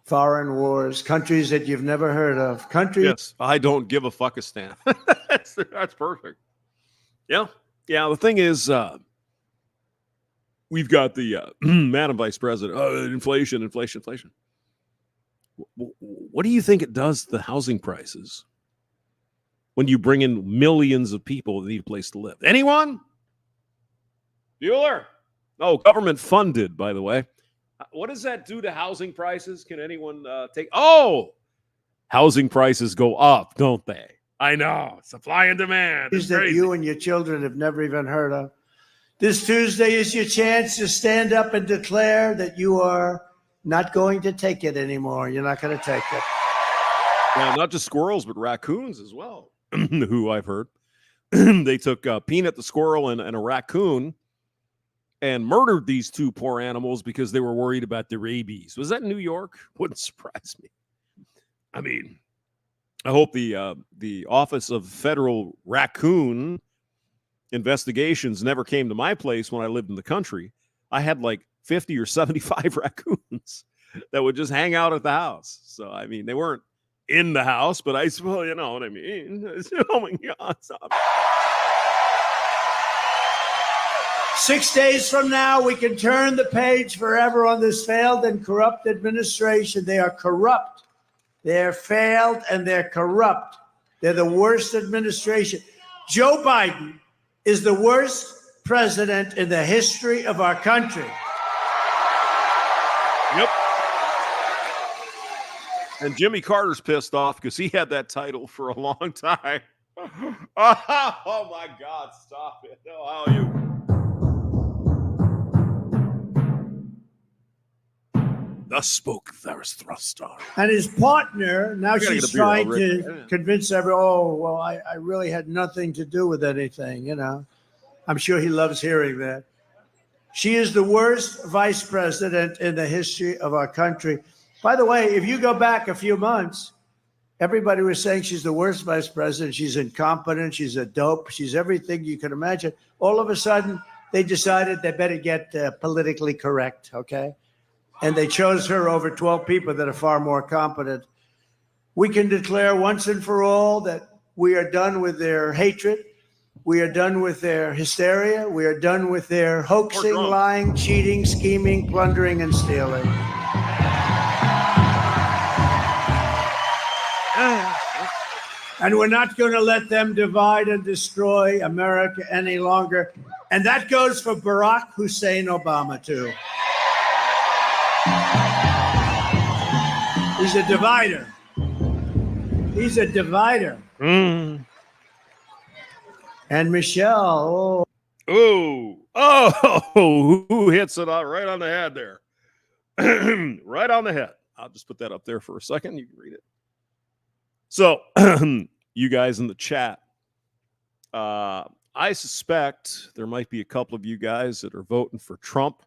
foreign wars, countries that you've never heard of. Yes, I don't give a fuckistan. That's perfect. Yeah. Yeah, the thing is, we've got the Madam Vice President, inflation. What do you think it does to the housing prices when you bring in millions of people that need a place to live? Anyone? Bueller? Oh, government funded, by the way. What does that do to housing prices? Can anyone take? Oh, housing prices go up, don't they? I know. Supply and demand. That you and your children have never even heard of. This Tuesday is your chance to stand up and declare that you are not going to take it anymore. You're not going to take it. Now, not just squirrels, but raccoons as well, who I've heard. They took Peanut the squirrel and a raccoon and murdered these two poor animals because they were worried about the rabies. Was that in New York? Wouldn't surprise me. I mean, I hope the Office of Federal Raccoon Investigations never came to my place when I lived in the country. I had like 50 or 75 raccoons that would just hang out at the house. So, I mean, they weren't in the house, but I suppose, you know what I mean? Oh, my God. Stop. 6 days from now, we can turn the page forever on this failed and corrupt administration. They are corrupt. They're failed and they're corrupt. They're the worst administration. Joe Biden is the worst president in the history of our country. Yep. And Jimmy Carter's pissed off because he had that title for a long time. Oh my God! Stop it! No, how are you? Thus spoke Zarathustra. And his partner, now gotta she's get a beer, trying Rick. to convince everyone, oh, well, I really had nothing to do with anything, you know. I'm sure he loves hearing that. She is the worst vice president in the history of our country. By the way, if you go back a few months, everybody was saying she's the worst vice president. She's incompetent. She's a dope. She's everything you can imagine. All of a sudden, they decided they better get politically correct, okay? And they chose her over 12 people that are far more competent. We can declare once and for all that we are done with their hatred. We are done with their hysteria. We are done with their hoaxing, lying, cheating, scheming, plundering, and stealing. And we're not going to let them divide and destroy America any longer. And that goes for Barack Hussein Obama, too. He's a divider. He's a divider. Mm. And Michelle, who hits it right on the head there? Right on the head. I'll just put that up there for a second. You can read it. So, you guys in the chat, I suspect there might be a couple of you guys that are voting for Trump.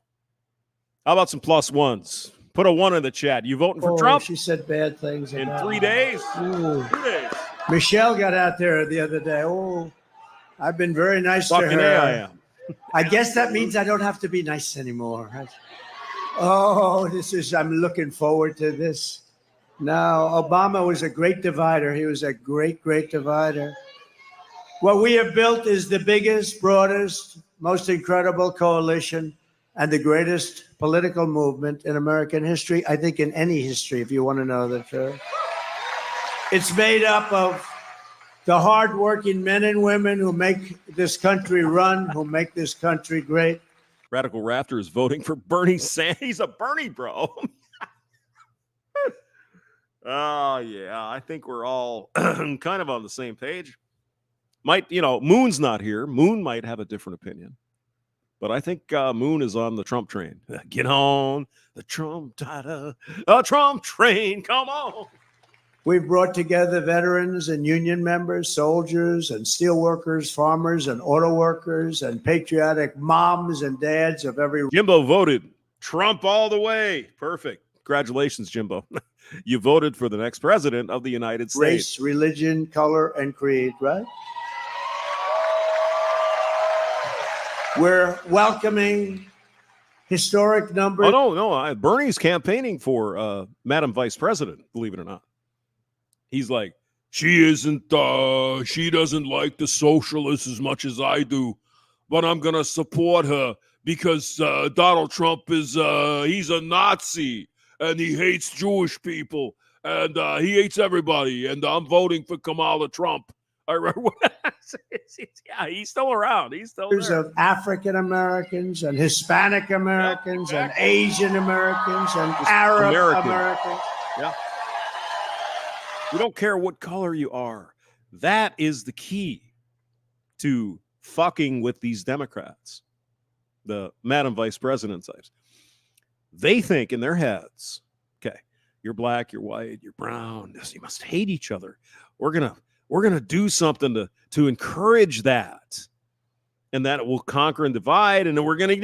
How about some plus ones? Put a 1 in the chat. You voting for Trump? She said bad things In about 3 him. days? Ooh. 2 days. Michelle got out there the other day. Oh, I've been very nice to Fucking her. A, I am. I guess that means I don't have to be nice anymore. Oh, I'm looking forward to this. No, Obama was a great divider. He was a great, great divider. What we have built is the biggest, broadest, most incredible coalition and the greatest political movement in American history, I think in any history, if you want to know the truth. It's made up of the hardworking men and women who make this country run, who make this country great. Radical Raptor is voting for Bernie Sanders. He's a Bernie bro. Oh, yeah. I think we're all kind of on the same page. Moon's not here. Moon might have a different opinion. But I think Moon is on the Trump train. Get on the Trump train. Come on. We've brought together veterans and union members, soldiers and steel workers, farmers and auto workers, and patriotic moms and dads of every. Jimbo voted Trump all the way. Perfect. Congratulations, Jimbo. You voted for the next president of the United States. Race, religion, color, and creed, right? We're welcoming historic numbers. Oh, no. Bernie's campaigning for Madam Vice President, believe it or not. He's like, she doesn't like the socialists as much as I do, but I'm going to support her because Donald Trump he's a Nazi and he hates Jewish people and he hates everybody. And I'm voting for Kamala Trump. Yeah, he's still around. He's still there. Of African Americans and Hispanic Americans and Asian Americans and Arab Americans. Yeah. We don't care what color you are. That is the key to fucking with these Democrats, the Madam Vice President types. They think in their heads, okay, you're black, you're white, you're brown. You must hate each other. We're gonna do something to encourage that, and that it will conquer and divide, and then we're gonna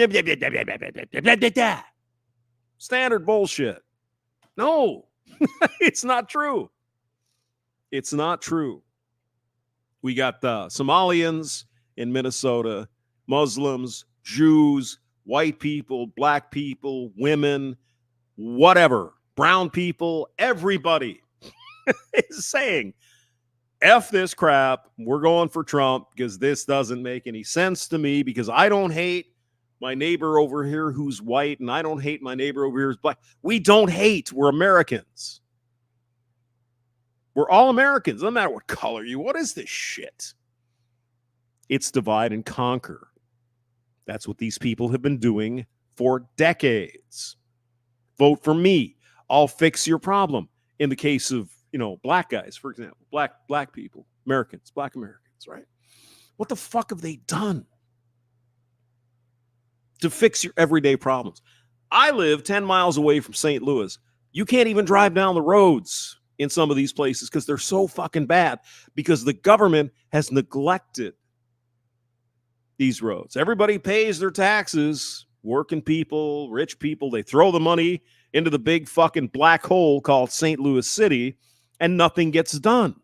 standard bullshit. No, it's not true. It's not true. We got Somalians in Minnesota, Muslims, Jews, white people, black people, women, whatever, brown people, everybody is saying, F this crap. We're going for Trump because this doesn't make any sense to me because I don't hate my neighbor over here who's white and I don't hate my neighbor over here who's black. We don't hate. We're Americans. We're all Americans. Doesn't matter what color you. What is this shit? It's divide and conquer. That's what these people have been doing for decades. Vote for me. I'll fix your problem. In the case of, black guys, for example, black people. Americans, black Americans, right? What the fuck have they done to fix your everyday problems? I live 10 miles away from St. Louis. You can't even drive down the roads in some of these places because they're so fucking bad because the government has neglected these roads. Everybody pays their taxes, working people, rich people. They throw the money into the big fucking black hole called St. Louis City, and nothing gets done.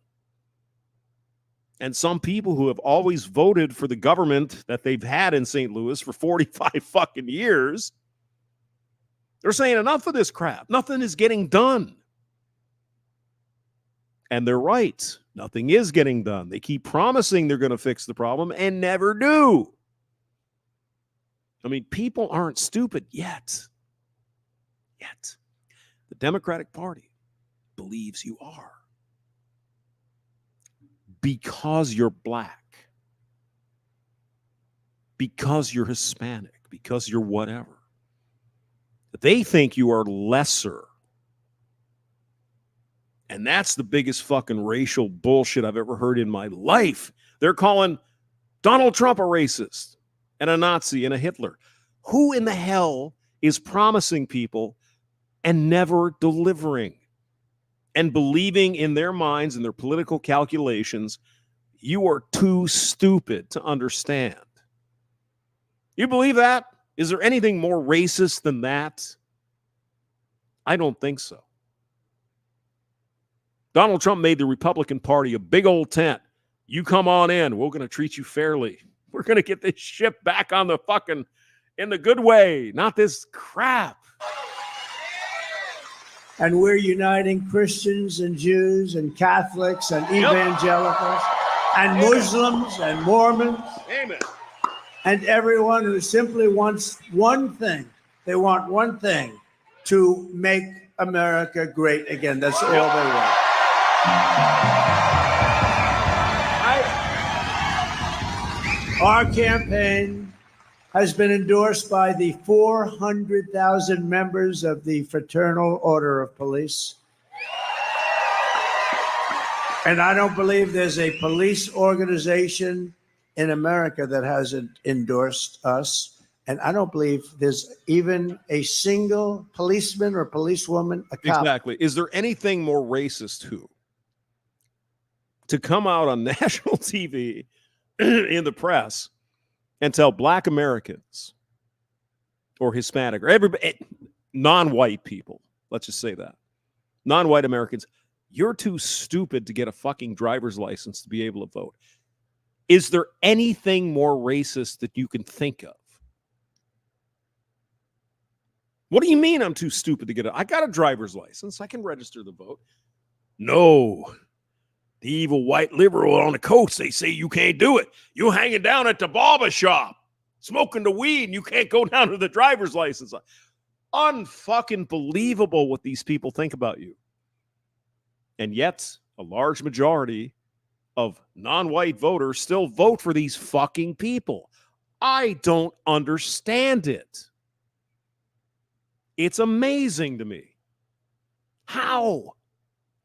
And some people who have always voted for the government that they've had in St. Louis for 45 fucking years, they're saying enough of this crap. Nothing is getting done. And they're right. Nothing is getting done. They keep promising they're going to fix the problem and never do. I mean, people aren't stupid yet. Yet. The Democratic Party believes you are. Because you're black. Because you're Hispanic. Because you're whatever. They think you are lesser. And that's the biggest fucking racial bullshit I've ever heard in my life. They're calling Donald Trump a racist and a Nazi and a Hitler. Who in the hell is promising people and never delivering and believing in their minds and their political calculations? You are too stupid to understand. You believe that? Is there anything more racist than that? I don't think so. Donald Trump made the Republican Party a big old tent. You come on in. We're going to treat you fairly. We're going to get this ship back on the fucking, in the good way, not this crap. And we're uniting Christians and Jews and Catholics and evangelicals and Muslims and Mormons. Amen. And everyone who simply wants one thing. They want one thing, to make America great again. That's all they want. Our campaign has been endorsed by the 400,000 members of the Fraternal Order of Police. And I don't believe there's a police organization in America that hasn't endorsed us. And I don't believe there's even a single policeman or policewoman, a cop. Exactly. Is there anything more racist to come out on national TV in the press and tell black Americans or Hispanic or everybody, non-white people, let's just say that, non-white Americans, you're too stupid to get a fucking driver's license to be able to vote? Is there anything more racist that you can think of? What do you mean I'm too stupid to get it? I got a driver's license. I can register the vote. No. The evil white liberal on the coast, they say you can't do it. You hanging down at the barber shop, smoking the weed, and you can't go down to the driver's license. Unfucking believable what these people think about you. And yet, a large majority of non-white voters still vote for these fucking people. I don't understand it. It's amazing to me. How?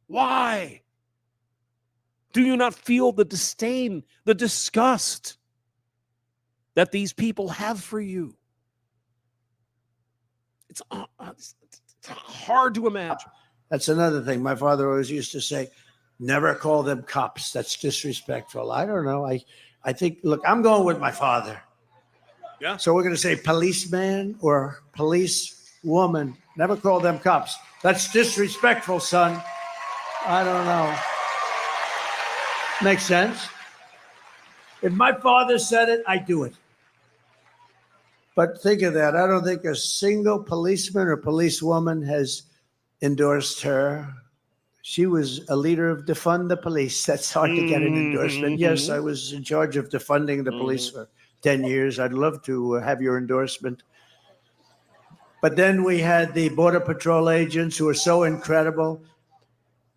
Why? Do you not feel the disdain, the disgust that these people have for you? It's hard to imagine. That's another thing. My father always used to say, never call them cops. That's disrespectful. I don't know. I think, look, I'm going with my father. Yeah. So we're going to say policeman or policewoman. Never call them cops. That's disrespectful, son. I don't know. Makes sense. If my father said it, I do it. But think of that. I don't think a single policeman or policewoman has endorsed her. She was a leader of defund the police. That's hard to get an endorsement. Yes, I was in charge of defunding the police for 10 years. I'd love to have your endorsement. But then we had the Border Patrol agents who are so incredible.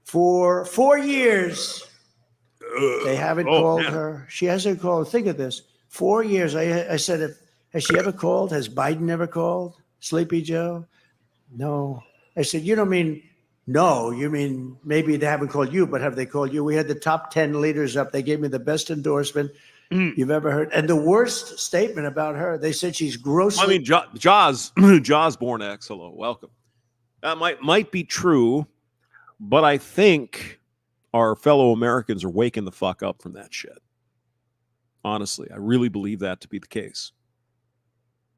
For 4 years, they haven't called her. She hasn't called. Think of this. 4 years. I said, has she ever called? Has Biden ever called? Sleepy Joe? No. I said, you don't mean No, you mean maybe they haven't called you, but have they called you? We had the top 10 leaders up. They gave me the best endorsement you've ever heard. And the worst statement about her, they said she's grossly. I mean, Jaws, Jaws Born X, hello, welcome. That might be true, but I think our fellow Americans are waking the fuck up from that shit. Honestly, I really believe that to be the case.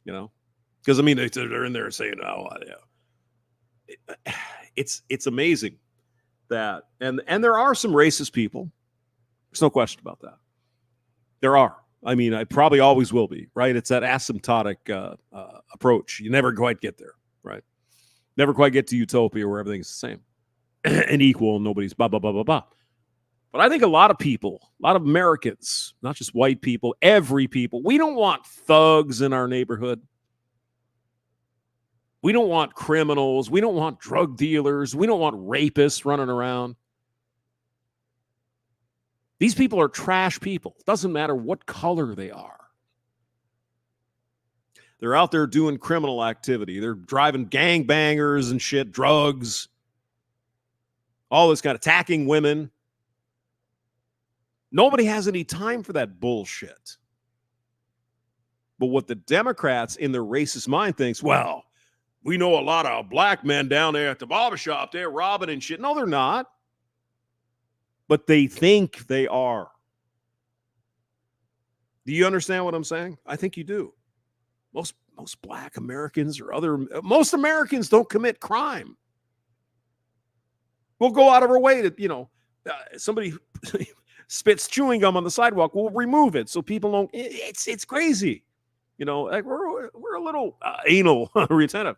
You know, because I mean, they're in there saying, "Oh, yeah." It's amazing that, and there are some racist people. There's no question about that. There are. I mean, I probably always will be, right? It's that asymptotic approach. You never quite get there, right? Never quite get to utopia where everything's the same and equal and nobody's blah, blah, blah, blah, blah. But I think a lot of people, a lot of Americans, not just white people, every people, we don't want thugs in our neighborhood. We don't want criminals. We don't want drug dealers. We don't want rapists running around. These people are trash people. It doesn't matter what color they are. They're out there doing criminal activity. They're driving gangbangers and shit, drugs, all this kind of attacking women. Nobody has any time for that bullshit. But what the Democrats in their racist mind thinks, well, we know a lot of black men down there at the barbershop. They're robbing and shit. No, they're not. But they think they are. Do you understand what I'm saying? I think you do. Most black Americans or most Americans don't commit crime. We'll go out of our way to, somebody spits chewing gum on the sidewalk. We'll remove it so people don't. It's crazy. Like we're a little anal retentive.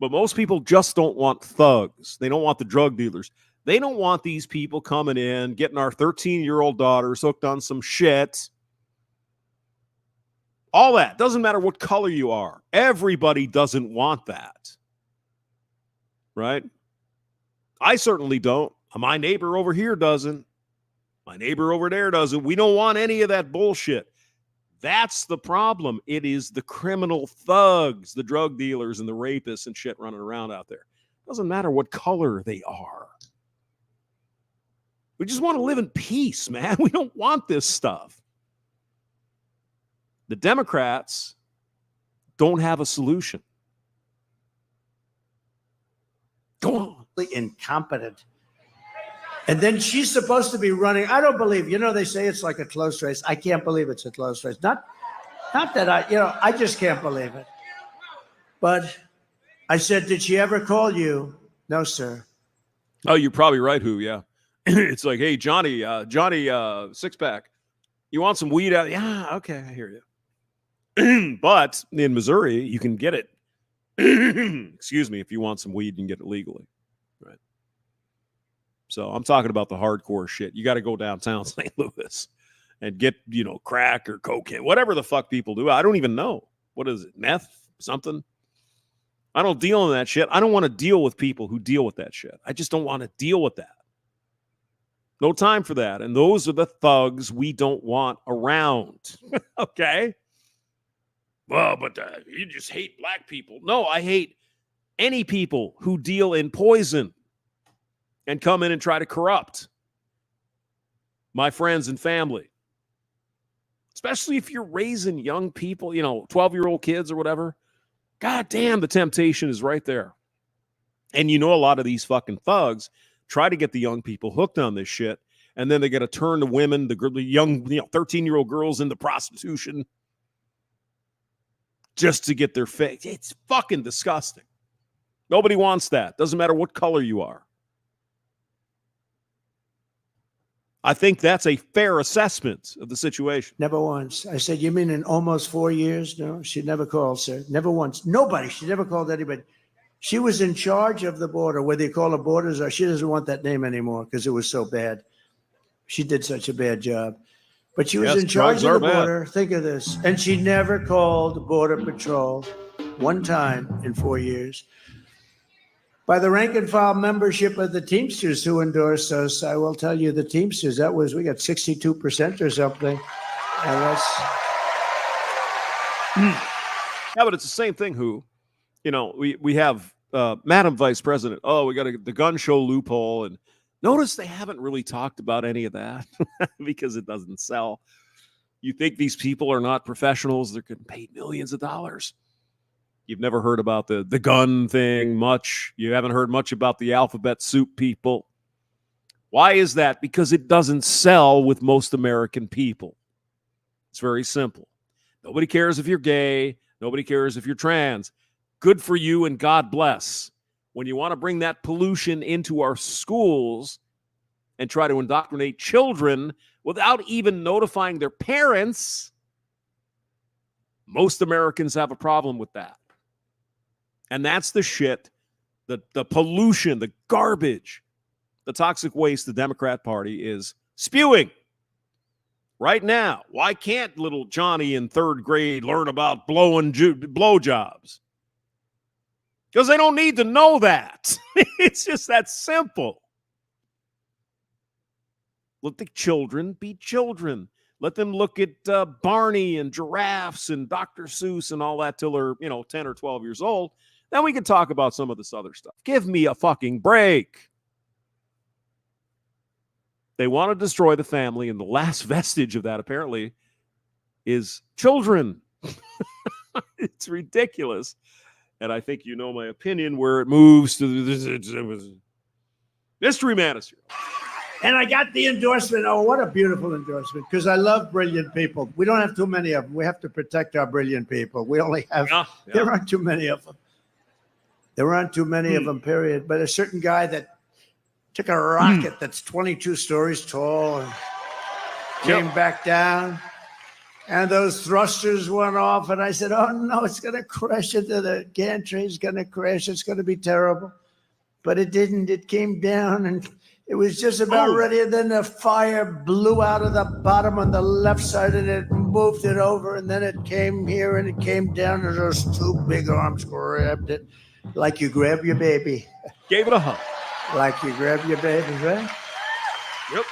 But most people just don't want thugs. They don't want the drug dealers. They don't want these people coming in, getting our 13-year-old daughters hooked on some shit. All that. Doesn't matter what color you are. Everybody doesn't want that. Right? I certainly don't. My neighbor over here doesn't. My neighbor over there doesn't. We don't want any of that bullshit. That's the problem. It is the criminal thugs, the drug dealers and the rapists and shit running around out there. Doesn't matter what color they are. We just want to live in peace, man. We don't want this stuff. The Democrats don't have a solution. Go on. Incompetent. And then she's supposed to be running. I don't believe, they say it's like a close race. I can't believe it's a close race. Not that I just can't believe it. But I said, did she ever call you? No, sir. Oh, you're probably right, yeah. It's like, hey, Johnny, six pack. You want some weed out? Yeah, okay, I hear you. But in Missouri, you can get it. Excuse me, if you want some weed, you can get it legally. Right. So I'm talking about the hardcore shit. You got to go downtown St. Louis and get, crack or cocaine, whatever the fuck people do. I don't even know. What is it? Meth? Something? I don't deal in that shit. I don't want to deal with people who deal with that shit. I just don't want to deal with that. No time for that. And those are the thugs we don't want around. Okay? Well, but you just hate black people. No, I hate any people who deal in poison and come in and try to corrupt my friends and family. Especially if you're raising young people, 12-year-old kids or whatever. God damn, the temptation is right there. And a lot of these fucking thugs try to get the young people hooked on this shit, and then they got to turn the women, the young, 13-year-old girls into prostitution just to get their fix. It's fucking disgusting. Nobody wants that. Doesn't matter what color you are. I think that's a fair assessment of the situation. Never once. I said, you mean in almost 4 years? No, she never called, sir. Never once. Nobody. She never called anybody. She was in charge of the border, whether you call it borders or she doesn't want that name anymore because it was so bad. She did such a bad job. But she was in charge of the border. Think of this. And she never called Border Patrol one time in 4 years. By the rank and file membership of the Teamsters who endorsed us, I will tell you the Teamsters, we got 62% or something. And that's... Yeah, but it's the same thing, we have Madam Vice President, oh, we got the gun show loophole. And notice they haven't really talked about any of that because it doesn't sell. You think these people are not professionals? They're getting paid millions of dollars. You've never heard about the gun thing much. You haven't heard much about the alphabet soup people. Why is that? Because it doesn't sell with most American people. It's very simple. Nobody cares if you're gay. Nobody cares if you're trans. Good for you and God bless. When you want to bring that pollution into our schools and try to indoctrinate children without even notifying their parents, most Americans have a problem with that. And that's the shit, the pollution, the garbage, the toxic waste the Democrat Party is spewing right now. Why can't little Johnny in third grade learn about blowjobs? Because they don't need to know that. It's just that simple. Let the children be children. Let them look at Barney and giraffes and Dr. Seuss and all that till they're 10 or 12 years old. Then we can talk about some of this other stuff. Give me a fucking break. They want to destroy the family, and the last vestige of that, apparently, is children. It's ridiculous. And I think you know my opinion where it moves to the Mystery Man is here. And I got the endorsement. Oh, what a beautiful endorsement. Because I love brilliant people. We don't have too many of them. We have to protect our brilliant people. We only have, there aren't too many of them. There aren't too many of them, period. But a certain guy that took a rocket that's 22 stories tall and came back down. And those thrusters went off. And I said, oh, no, it's going to crash into the gantry. It's going to crash. It's going to be terrible. But it didn't. It came down and it was just about ready. And then the fire blew out of the bottom on the left side and it moved it over. And then it came here and it came down and those two big arms grabbed it like you grab your baby. Gave it a hug. Like you grab your baby, right? Yep.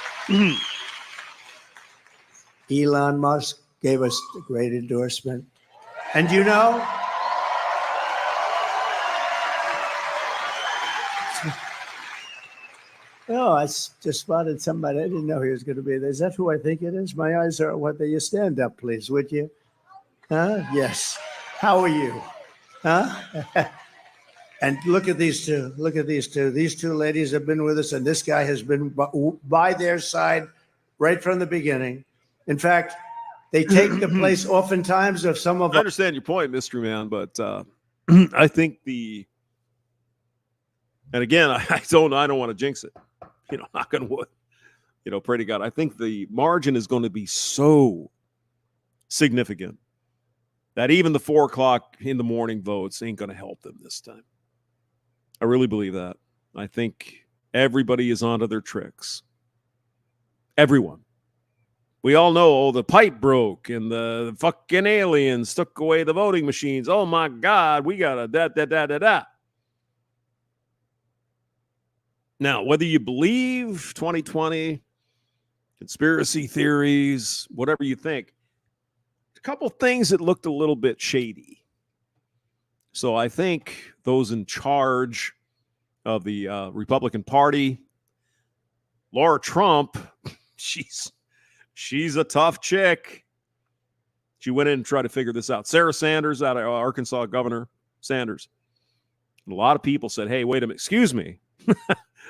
Elon Musk gave us a great endorsement. And you know, oh, I just spotted somebody. I didn't know he was going to be there. Is that who I think it is? My eyes are what they. You stand up, please, would you? Huh? Yes. How are you? Huh? And look at these two. Look at these two. These two ladies have been with us, and this guy has been by their side right from the beginning. In fact, they take the place oftentimes of some of. I understand your point, Mystery Man, but I think and again, I don't want to jinx it. Knock on wood. Pray to God. I think the margin is going to be so significant that even the 4:00 in the morning votes ain't going to help them this time. I really believe that. I think everybody is onto their tricks. Everyone. We all know, the pipe broke and the fucking aliens took away the voting machines. Oh my God, we got a da. Now, whether you believe 2020, conspiracy theories, whatever you think, a couple things that looked a little bit shady. So I think those in charge of the Republican Party, Laura Trump, she's a tough chick. She went in and tried to figure this out. Sarah Sanders, out of Arkansas, Governor Sanders. And a lot of people said, hey, wait a minute, excuse me.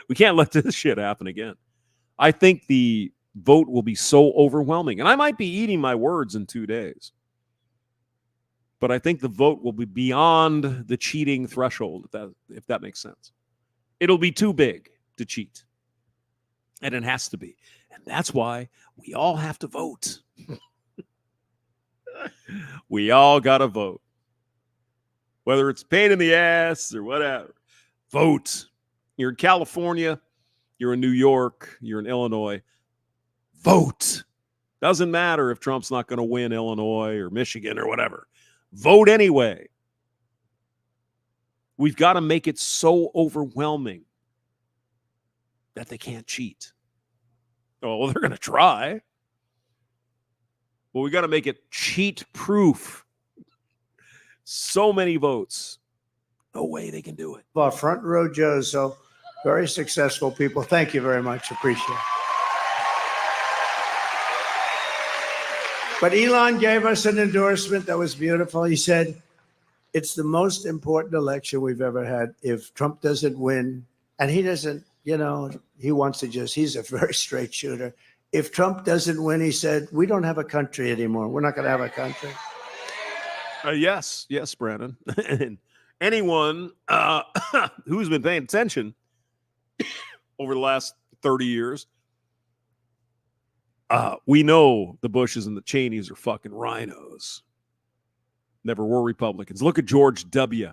We can't let this shit happen again. I think the vote will be so overwhelming. And I might be eating my words in 2 days. But I think the vote will be beyond the cheating threshold, if that makes sense. It'll be too big to cheat. And it has to be. And that's why we all have to vote. We all got to vote. Whether it's a pain in the ass or whatever. Vote. You're in California. You're in New York. You're in Illinois. Vote. Doesn't matter if Trump's not going to win Illinois or Michigan or whatever. Vote anyway. We've got to make it so overwhelming that they can't cheat. Oh, well, they're going to try. Well, we got to make it cheat-proof. So many votes. No way they can do it. Our front row Joes. So very successful people. Thank you very much. Appreciate it. But Elon gave us an endorsement that was beautiful. He said, it's the most important election we've ever had. If Trump doesn't win, and he doesn't, he wants to he's a very straight shooter. If Trump doesn't win, he said, we don't have a country anymore. We're not going to have a country. Yes, Brandon. And anyone who's been paying attention over the last 30 years, we know the Bushes and the Cheneys are fucking rhinos. Never were Republicans. Look at George W.,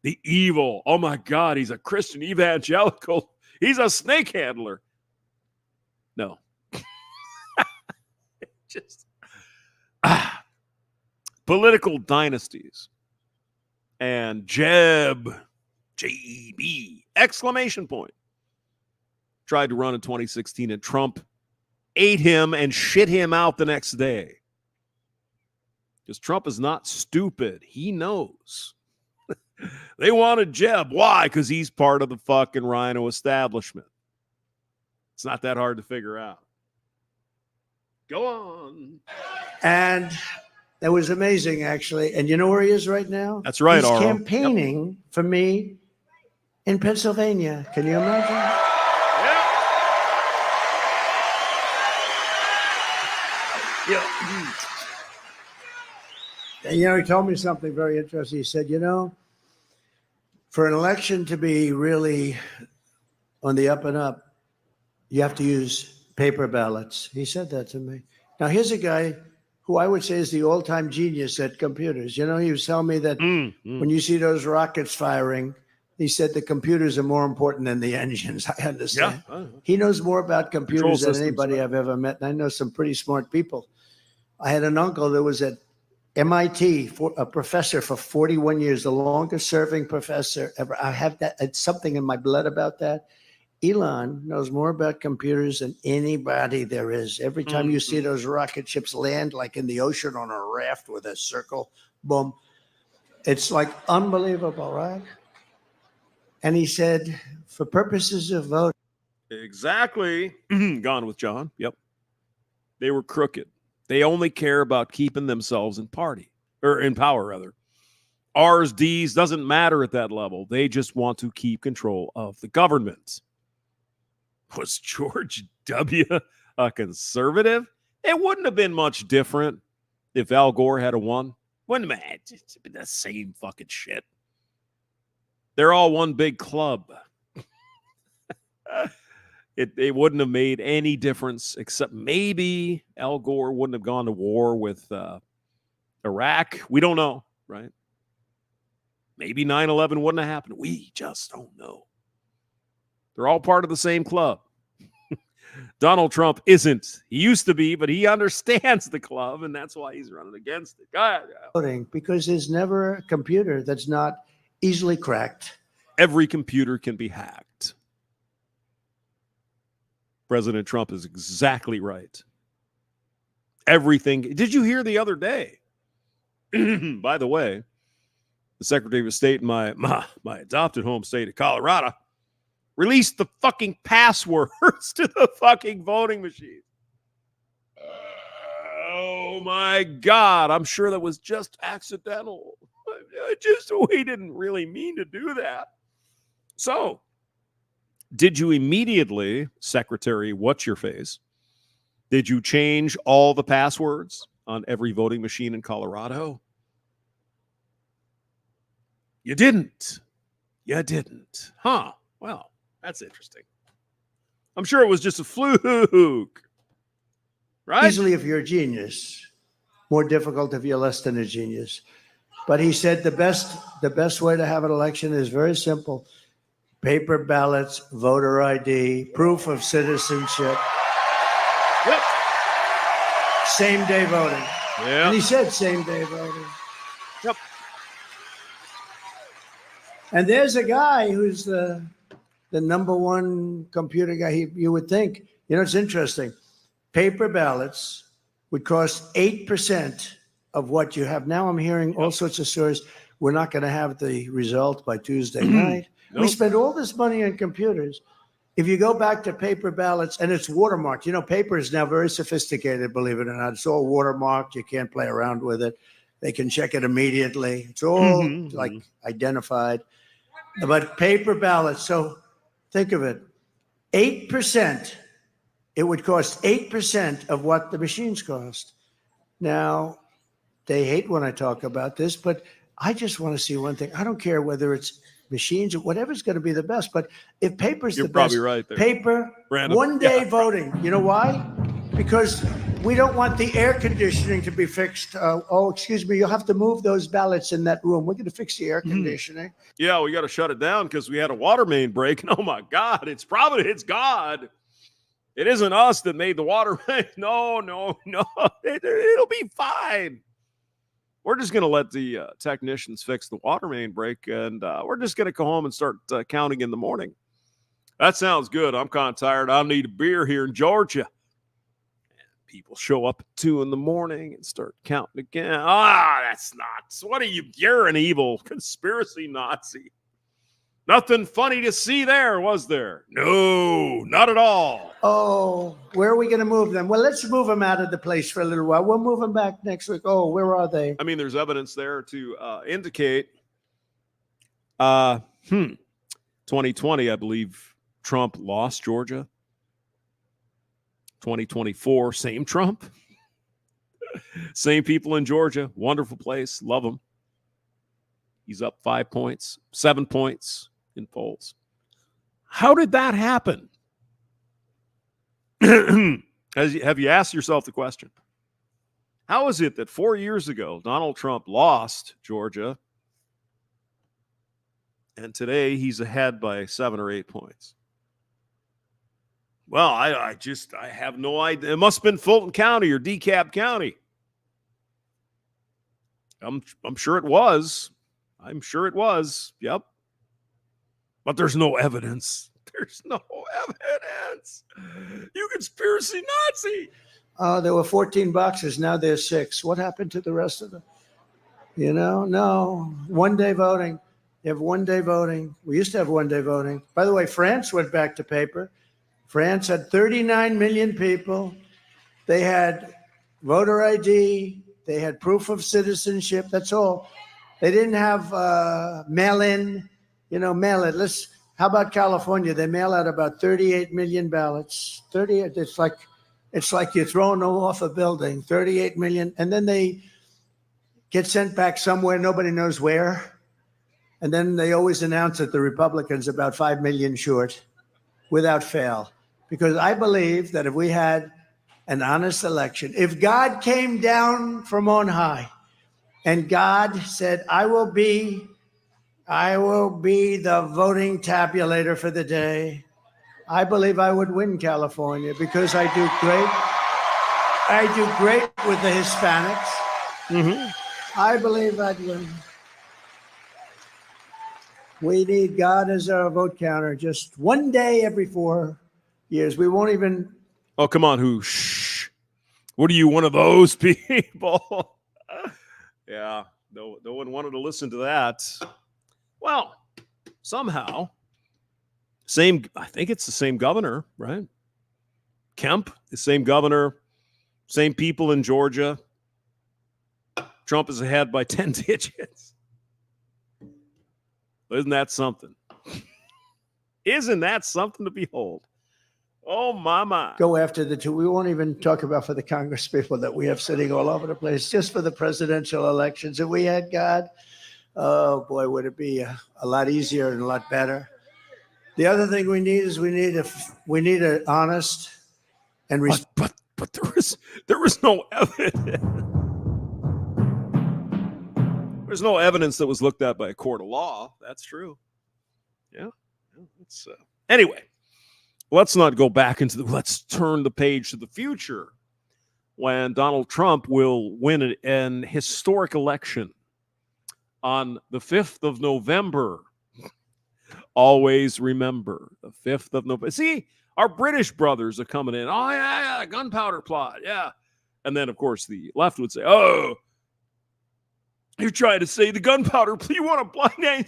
the evil. Oh my God, he's a Christian evangelical. He's a snake handler. No. Just political dynasties. And Jeb, J-E-B, exclamation point, tried to run in 2016, and Trump ate him and shit him out the next day. Because Trump is not stupid. He knows. They wanted Jeb. Why? Because he's part of the fucking rhino establishment. It's not that hard to figure out. Go on. And that was amazing, actually. And you know where he is right now? That's right, He's Arlo. campaigning for me in Pennsylvania. Can you imagine? Yeah. And, he told me something very interesting. He said, for an election to be really on the up and up, you have to use paper ballots. He said that to me. Now, here's a guy who I would say is the all-time genius at computers. He was telling me that when you see those rockets firing, he said the computers are more important than the engines. I understand. Yeah. He knows more about computers than systems, anybody right? I've ever met, and I know some pretty smart people. I had an uncle that was at MIT, a professor for 41 years, the longest serving professor ever. I have that. It's something in my blood about that. Elon knows more about computers than anybody there is. Every time you see those rocket ships land, like in the ocean on a raft with a circle, boom, it's like unbelievable, right? And he said, for purposes of voting. Exactly. Gone with John. Yep. They were crooked. They only care about keeping themselves in power, rather. R's, D's, doesn't matter at that level. They just want to keep control of the government. Was George W. a conservative? It wouldn't have been much different if Al Gore had won. Wouldn't have been, it's been the same fucking shit. They're all one big club. It wouldn't have made any difference, except maybe Al Gore wouldn't have gone to war with Iraq. We don't know, right? Maybe 9/11 wouldn't have happened. We just don't know. They're all part of the same club. Donald Trump isn't. He used to be, but he understands the club, and that's why he's running against it. Go ahead. Voting, because there's never a computer that's not easily cracked. Every computer can be hacked. President Trump is exactly right. Everything. Did you hear the other day? By the way, the Secretary of State in my adopted home state of Colorado released the fucking passwords to the fucking voting machine. Oh my God. I'm sure that was just accidental. We didn't really mean to do that. So, did you immediately, Secretary What's-Your-Face, did you change all the passwords on every voting machine in Colorado? You didn't. You didn't. Huh. Well, that's interesting. I'm sure it was just a fluke. Right? Easily if you're a genius. More difficult if you're less than a genius. But he said the best way to have an election is very simple. Paper ballots, voter ID, proof of citizenship. Yep. Same day voting. Yeah. And he said same day voting. Yep. And there's a guy who's the number one computer guy. You would think, it's interesting. Paper ballots would cost 8% of what you have. Now I'm hearing all sorts of stories we're not going to have the result by Tuesday night. We Nope. spend all this money on computers. If you go back to paper ballots, and it's watermarked, paper is now very sophisticated, believe it or not. It's all watermarked. You can't play around with it. They can check it immediately. It's all like identified. But paper ballots, so think of it, 8%, it would cost 8% of what the machines cost. Now, they hate when I talk about this, but I just want to see one thing. I don't care whether it's machines or whatever's going to be the best, but if paper's You're the probably best, right there. paper, Random. one-day voting. You know why? Because we don't want the air conditioning to be fixed. Excuse me, you'll have to move those ballots in that room. We're going to fix the air conditioning. Yeah, we got to shut it down because we had a water main break. And oh my God, it's God. It isn't us that made the water main. No. It'll be fine. We're just going to let the technicians fix the water main break, and we're just going to go home and start counting in the morning. That sounds good. I'm kind of tired. I'll need a beer here in Georgia. People show up at 2 a.m. and start counting again. That's nuts. What are you? You're an evil conspiracy Nazi. Nothing funny to see there, was there? No, not at all. Oh, where are we going to move them? Well, let's move them out of the place for a little while. We'll move them back next week. Oh, where are they? I mean, there's evidence there to indicate 2020, I believe Trump lost Georgia. 2024, same Trump. Same people in Georgia. Wonderful place. Love them. He's up 5 points, 7 points in polls. How did that happen? Have you asked yourself the question? How is it that 4 years ago, Donald Trump lost Georgia, and today he's ahead by 7 or 8 points? Well, I have no idea. It must have been Fulton County or DeKalb County. I'm sure it was. I'm sure it was. Yep. But there's no evidence. There's no evidence. You conspiracy Nazi. There were 14 boxes. Now there's 6. What happened to the rest of them? No. One-day voting. You have one-day voting. We used to have one-day voting. By the way, France went back to paper. France had 39 million people. They had voter ID. They had proof of citizenship. That's all. They didn't have mail-in. Mail it. How about California? They mail out about 38 million ballots. 38. It's like you're throwing them off a building. 38 million, and then they get sent back somewhere. Nobody knows where. And then they always announce that the Republicans are about 5 million short, without fail. Because I believe that if we had an honest election, if God came down from on high, and God said, I will be the voting tabulator for the day, I believe I would win California because I do great with the Hispanics. I believe I'd win. We need God as our vote counter just one day every 4 years. We won't even. Oh, come on, who? Shh. What are you, one of those people? Yeah, no one wanted to listen to that. Well, somehow, I think it's the same governor, right? Kemp, the same governor, same people in Georgia. Trump is ahead by 10 digits. Isn't that something? Isn't that something to behold? Oh, my. Go after the two. We won't even talk about for the Congress people that we have sitting all over the place, just for the presidential elections. If we had God, oh, boy, would it be a lot easier and a lot better. The other thing we need is we need an honest and but there was no evidence. There's no evidence that was looked at by a court of law. That's true. Yeah. Anyway, let's not go back let's turn the page to the future when Donald Trump will win an historic election on the 5th of November. Always remember the 5th of November. See, our British brothers are coming in. Oh, yeah, gunpowder plot. Yeah. And then, of course, the left would say, oh, You're trying to say the gunpowder. You want to blind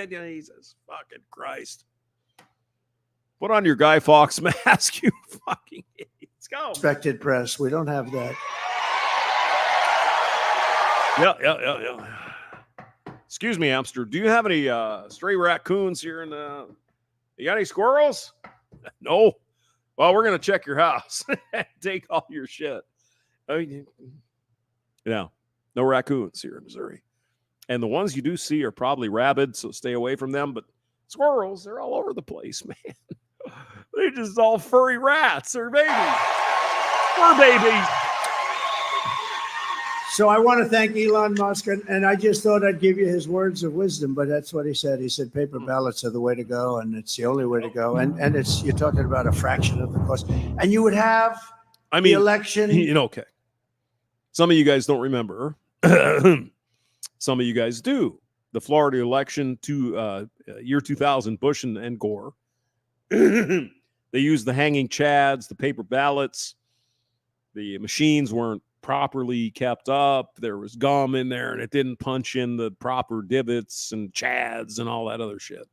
Jesus fucking Christ. Put on your Guy Fawkes mask, you fucking idiots. Go. Respected press. We don't have that. Yeah. Excuse me, Amster. Do you have any stray raccoons here in the... You got any squirrels? No. Well, we're going to check your house. Take all your shit. No raccoons here in Missouri. And the ones you do see are probably rabid, so stay away from them. But squirrels, they're all over the place, man. They're just all furry rats. They're babies. Fur babies. So I want to thank Elon Musk, and I just thought I'd give you his words of wisdom, but that's what he said. He said paper ballots are the way to go, and it's the only way to go. And it's, you're talking about a fraction of the cost. And you would have the election. Okay. Some of you guys don't remember. Some of you guys do. The Florida election to year 2000, Bush and Gore. They used the hanging chads, the paper ballots. The machines weren't properly kept up. There was gum in there and it didn't punch in the proper divots and chads and all that other shit.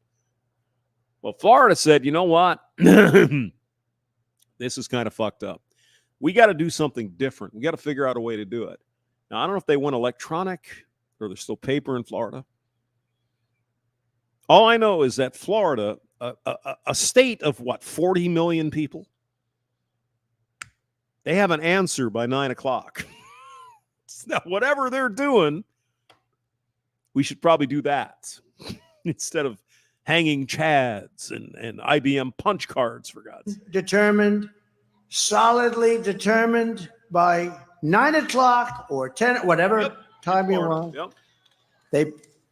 Well, Florida said, you know what? This is kind of fucked up. We got to do something different. We got to figure out a way to do it. Now, I don't know if they went electronic or there's still paper in Florida. All I know is that Florida, a state of 40 million people, they have an answer by 9 o'clock. Now, whatever they're doing, we should probably do that instead of hanging chads and IBM punch cards, for God's sake. Determined, solidly determined by 9 o'clock or 10, whatever time you want. Yep. They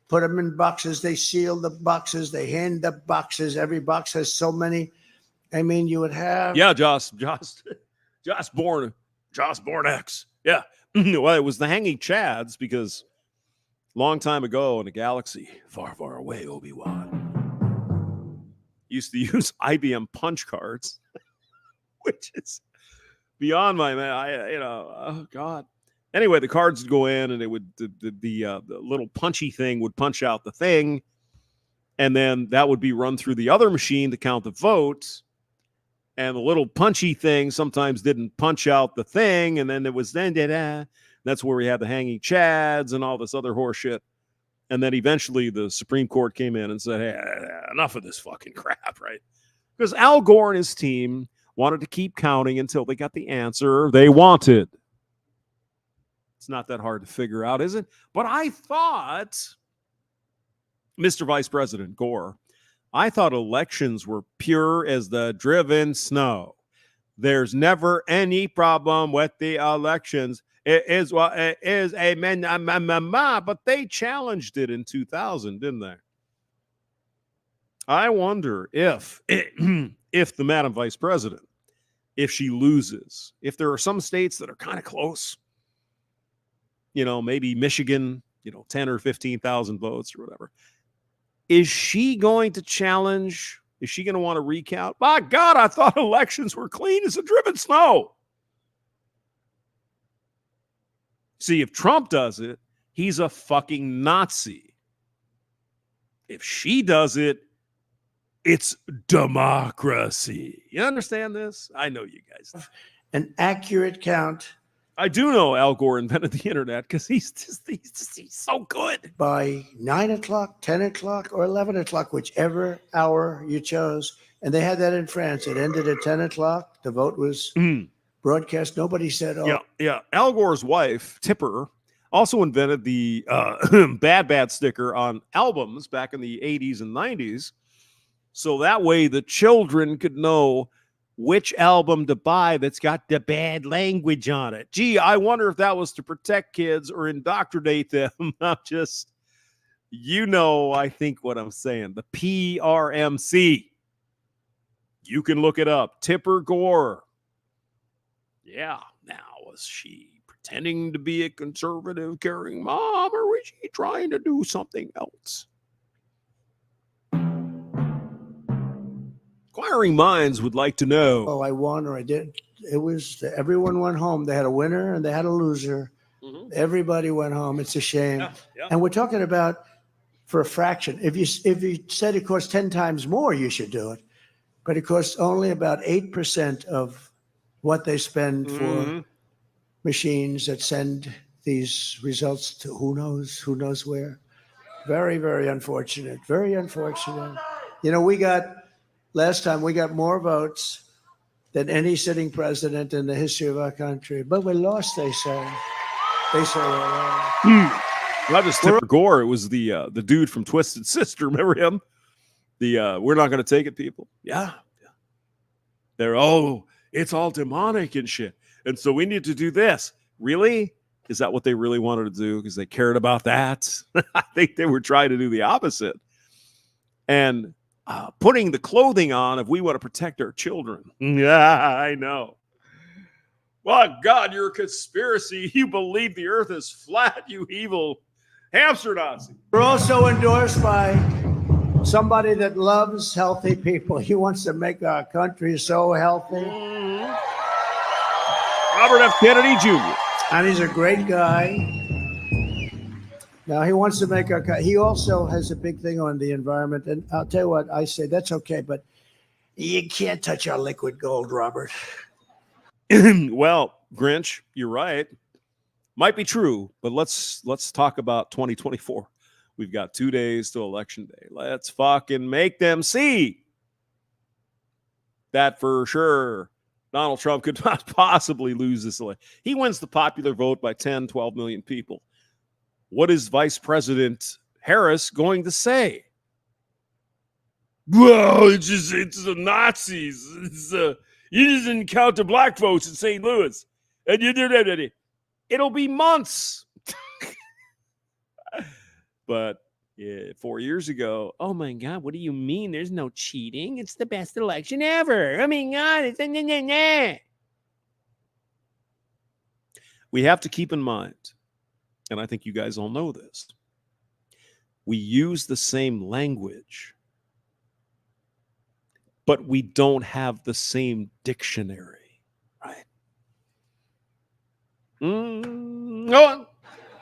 put them in boxes. They seal the boxes. They hand the boxes. Every box has so many. I mean, you would have. Yeah, Josh Born X. Yeah. Well, it was the hanging chads because long time ago in a galaxy far, far away, Obi-Wan used to use IBM punch cards, which is beyond my man. Oh God. Anyway, the cards would go in and it would the little punchy thing would punch out the thing, and then that would be run through the other machine to count the votes. And the little punchy thing sometimes didn't punch out the thing, and then it was that's where we had the hanging chads and all this other horse shit. And then eventually the Supreme Court came in and said, hey, enough of this fucking crap, right? Because Al Gore and his team wanted to keep counting until they got the answer they wanted. It's not that hard to figure out, is it? But I thought, Mr. Vice President Gore, I thought elections were pure as the driven snow. There's never any problem with the elections. It is what it is. Amen. But they challenged it in 2000, didn't they? I wonder if the Madam Vice President, if she loses, if there are some states that are kind of close, maybe Michigan, 10 or 15,000 votes or whatever. Is she going to challenge? Is she going to want to recount? My God, I thought elections were clean as a driven snow. See, if Trump does it, he's a fucking Nazi. If she does it, it's democracy. You understand this? I know you guys do. An accurate count. I do know Al Gore invented the internet because he's so good. By 9 o'clock, 10 o'clock, or 11 o'clock, whichever hour you chose. And they had that in France. It ended at 10 o'clock. The vote was broadcast. Nobody said, oh. Yeah. Al Gore's wife, Tipper, also invented the bad sticker on albums back in the 80s and 90s. So that way the children could know which album to buy that's got the bad language on it. Gee, I wonder if that was to protect kids or indoctrinate them. I'm just, I think what I'm saying. The PRMC. You can look it up. Tipper Gore. Yeah. Now, was she pretending to be a conservative, caring mom, or was she trying to do something else? Inquiring minds would like to know. Oh, I won or I did. It was everyone went home. They had a winner and they had a loser. Mhm. Everybody went home. It's a shame. Yeah. And we're talking about for a fraction. If you said it costs 10 times more, you should do it. But it costs only about 8% of what they spend for Mhm. machines that send these results to who knows where. Very, very unfortunate. Very unfortunate. You know, last time we got more votes than any sitting president in the history of our country. But we lost, they say. They say we're wrong. Not just Tipper Gore. It was the dude from Twisted Sister. Remember him? The we're not going to take it, people. Yeah. They're it's all demonic and shit. And so we need to do this. Really? Is that what they really wanted to do? Because they cared about that? I think they were trying to do the opposite. And putting the clothing on if we want to protect our children. Yeah, I know. Well, God, you're a conspiracy. You believe the earth is flat, you evil hamster Nazi. We're also endorsed by somebody that loves healthy people. He wants to make our country so healthy. Robert F. Kennedy Jr. And he's a great guy. Now, he wants to make he also has a big thing on the environment. And I'll tell you what, I say that's okay, but you can't touch our liquid gold, Robert. Well, Grinch, you're right. Might be true, but let's talk about 2024. We've got 2 days to election day. Let's fucking make them see that for sure. Donald Trump could not possibly lose this election. He wins the popular vote by 10, 12 million people. What is Vice President Harris going to say? Well, it's the Nazis. You just didn't count the black votes in St. Louis. And you did it. It'll be months. But 4 years ago, oh my God, what do you mean? There's no cheating. It's the best election ever. Oh my God, it's We have to keep in mind, and I think you guys all know this, we use the same language, but we don't have the same dictionary, right? Go on.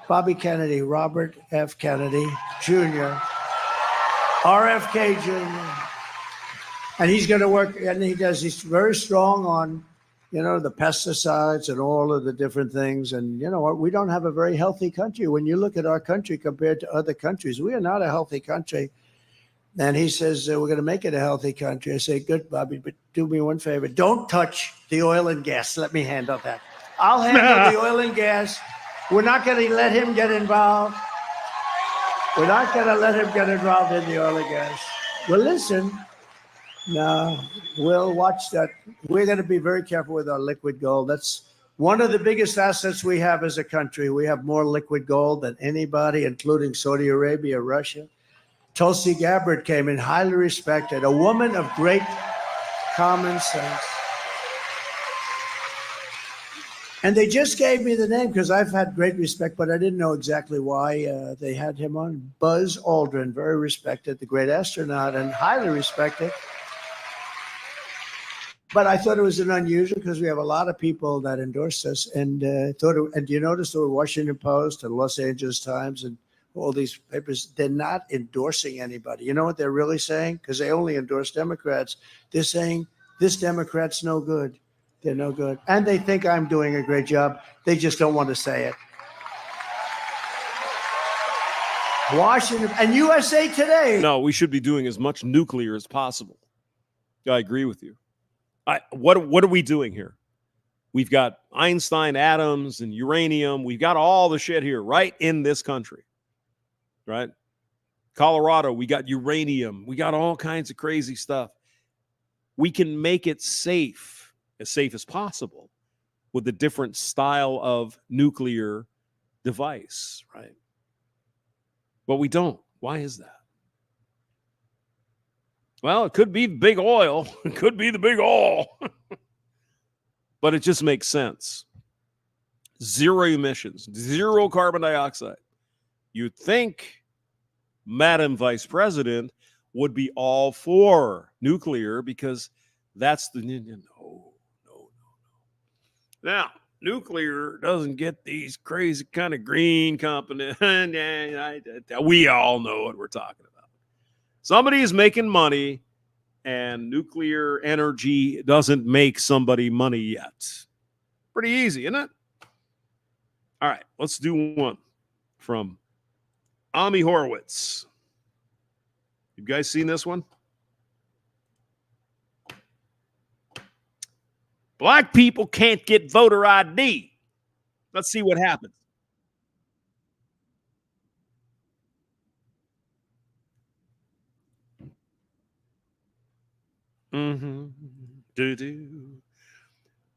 Bobby Kennedy, Robert F. Kennedy Jr., RFK Jr. And he's going to work, and he's very strong on, the pesticides and all of the different things. And you know what? We don't have a very healthy country. When you look at our country compared to other countries, we are not a healthy country. And he says, we're going to make it a healthy country. I say, good, Bobby, but do me one favor. Don't touch the oil and gas. Let me handle that. I'll handle the oil and gas. We're not going to let him get involved. We're not going to let him get involved in the oil and gas. Well, listen, no, we'll watch that. We're going to be very careful with our liquid gold. That's one of the biggest assets we have as a country. We have more liquid gold than anybody, including Saudi Arabia, Russia. Tulsi Gabbard came in, highly respected, a woman of great common sense. And they just gave me the name because I've had great respect, but I didn't know exactly why they had him on. Buzz Aldrin, very respected, the great astronaut, and highly respected. But I thought it was an unusual because we have a lot of people that endorse us. And and you notice the Washington Post and Los Angeles Times and all these papers, they're not endorsing anybody. You know what they're really saying? Because they only endorse Democrats. They're saying, this Democrat's no good. They're no good. And they think I'm doing a great job. They just don't want to say it. Washington and USA Today. No, we should be doing as much nuclear as possible. I agree with you. What are we doing here? We've got Einstein atoms and uranium. We've got all the shit here right in this country. Right? Colorado, we got uranium. We got all kinds of crazy stuff. We can make it safe as possible with a different style of nuclear device, right? But we don't. Why is that? Well, it could be big oil. It could be the big oil. But it just makes sense. Zero emissions, zero carbon dioxide. You'd think Madam Vice President would be all for nuclear because that's the... No. Now, nuclear doesn't get these crazy kind of green company. We all know what we're talking about. Somebody is making money, and nuclear energy doesn't make somebody money yet. Pretty easy, isn't it? All right, let's do one from Ami Horowitz. You guys seen this one? Black people can't get voter ID. Let's see what happens. Mm-hmm. Do-do.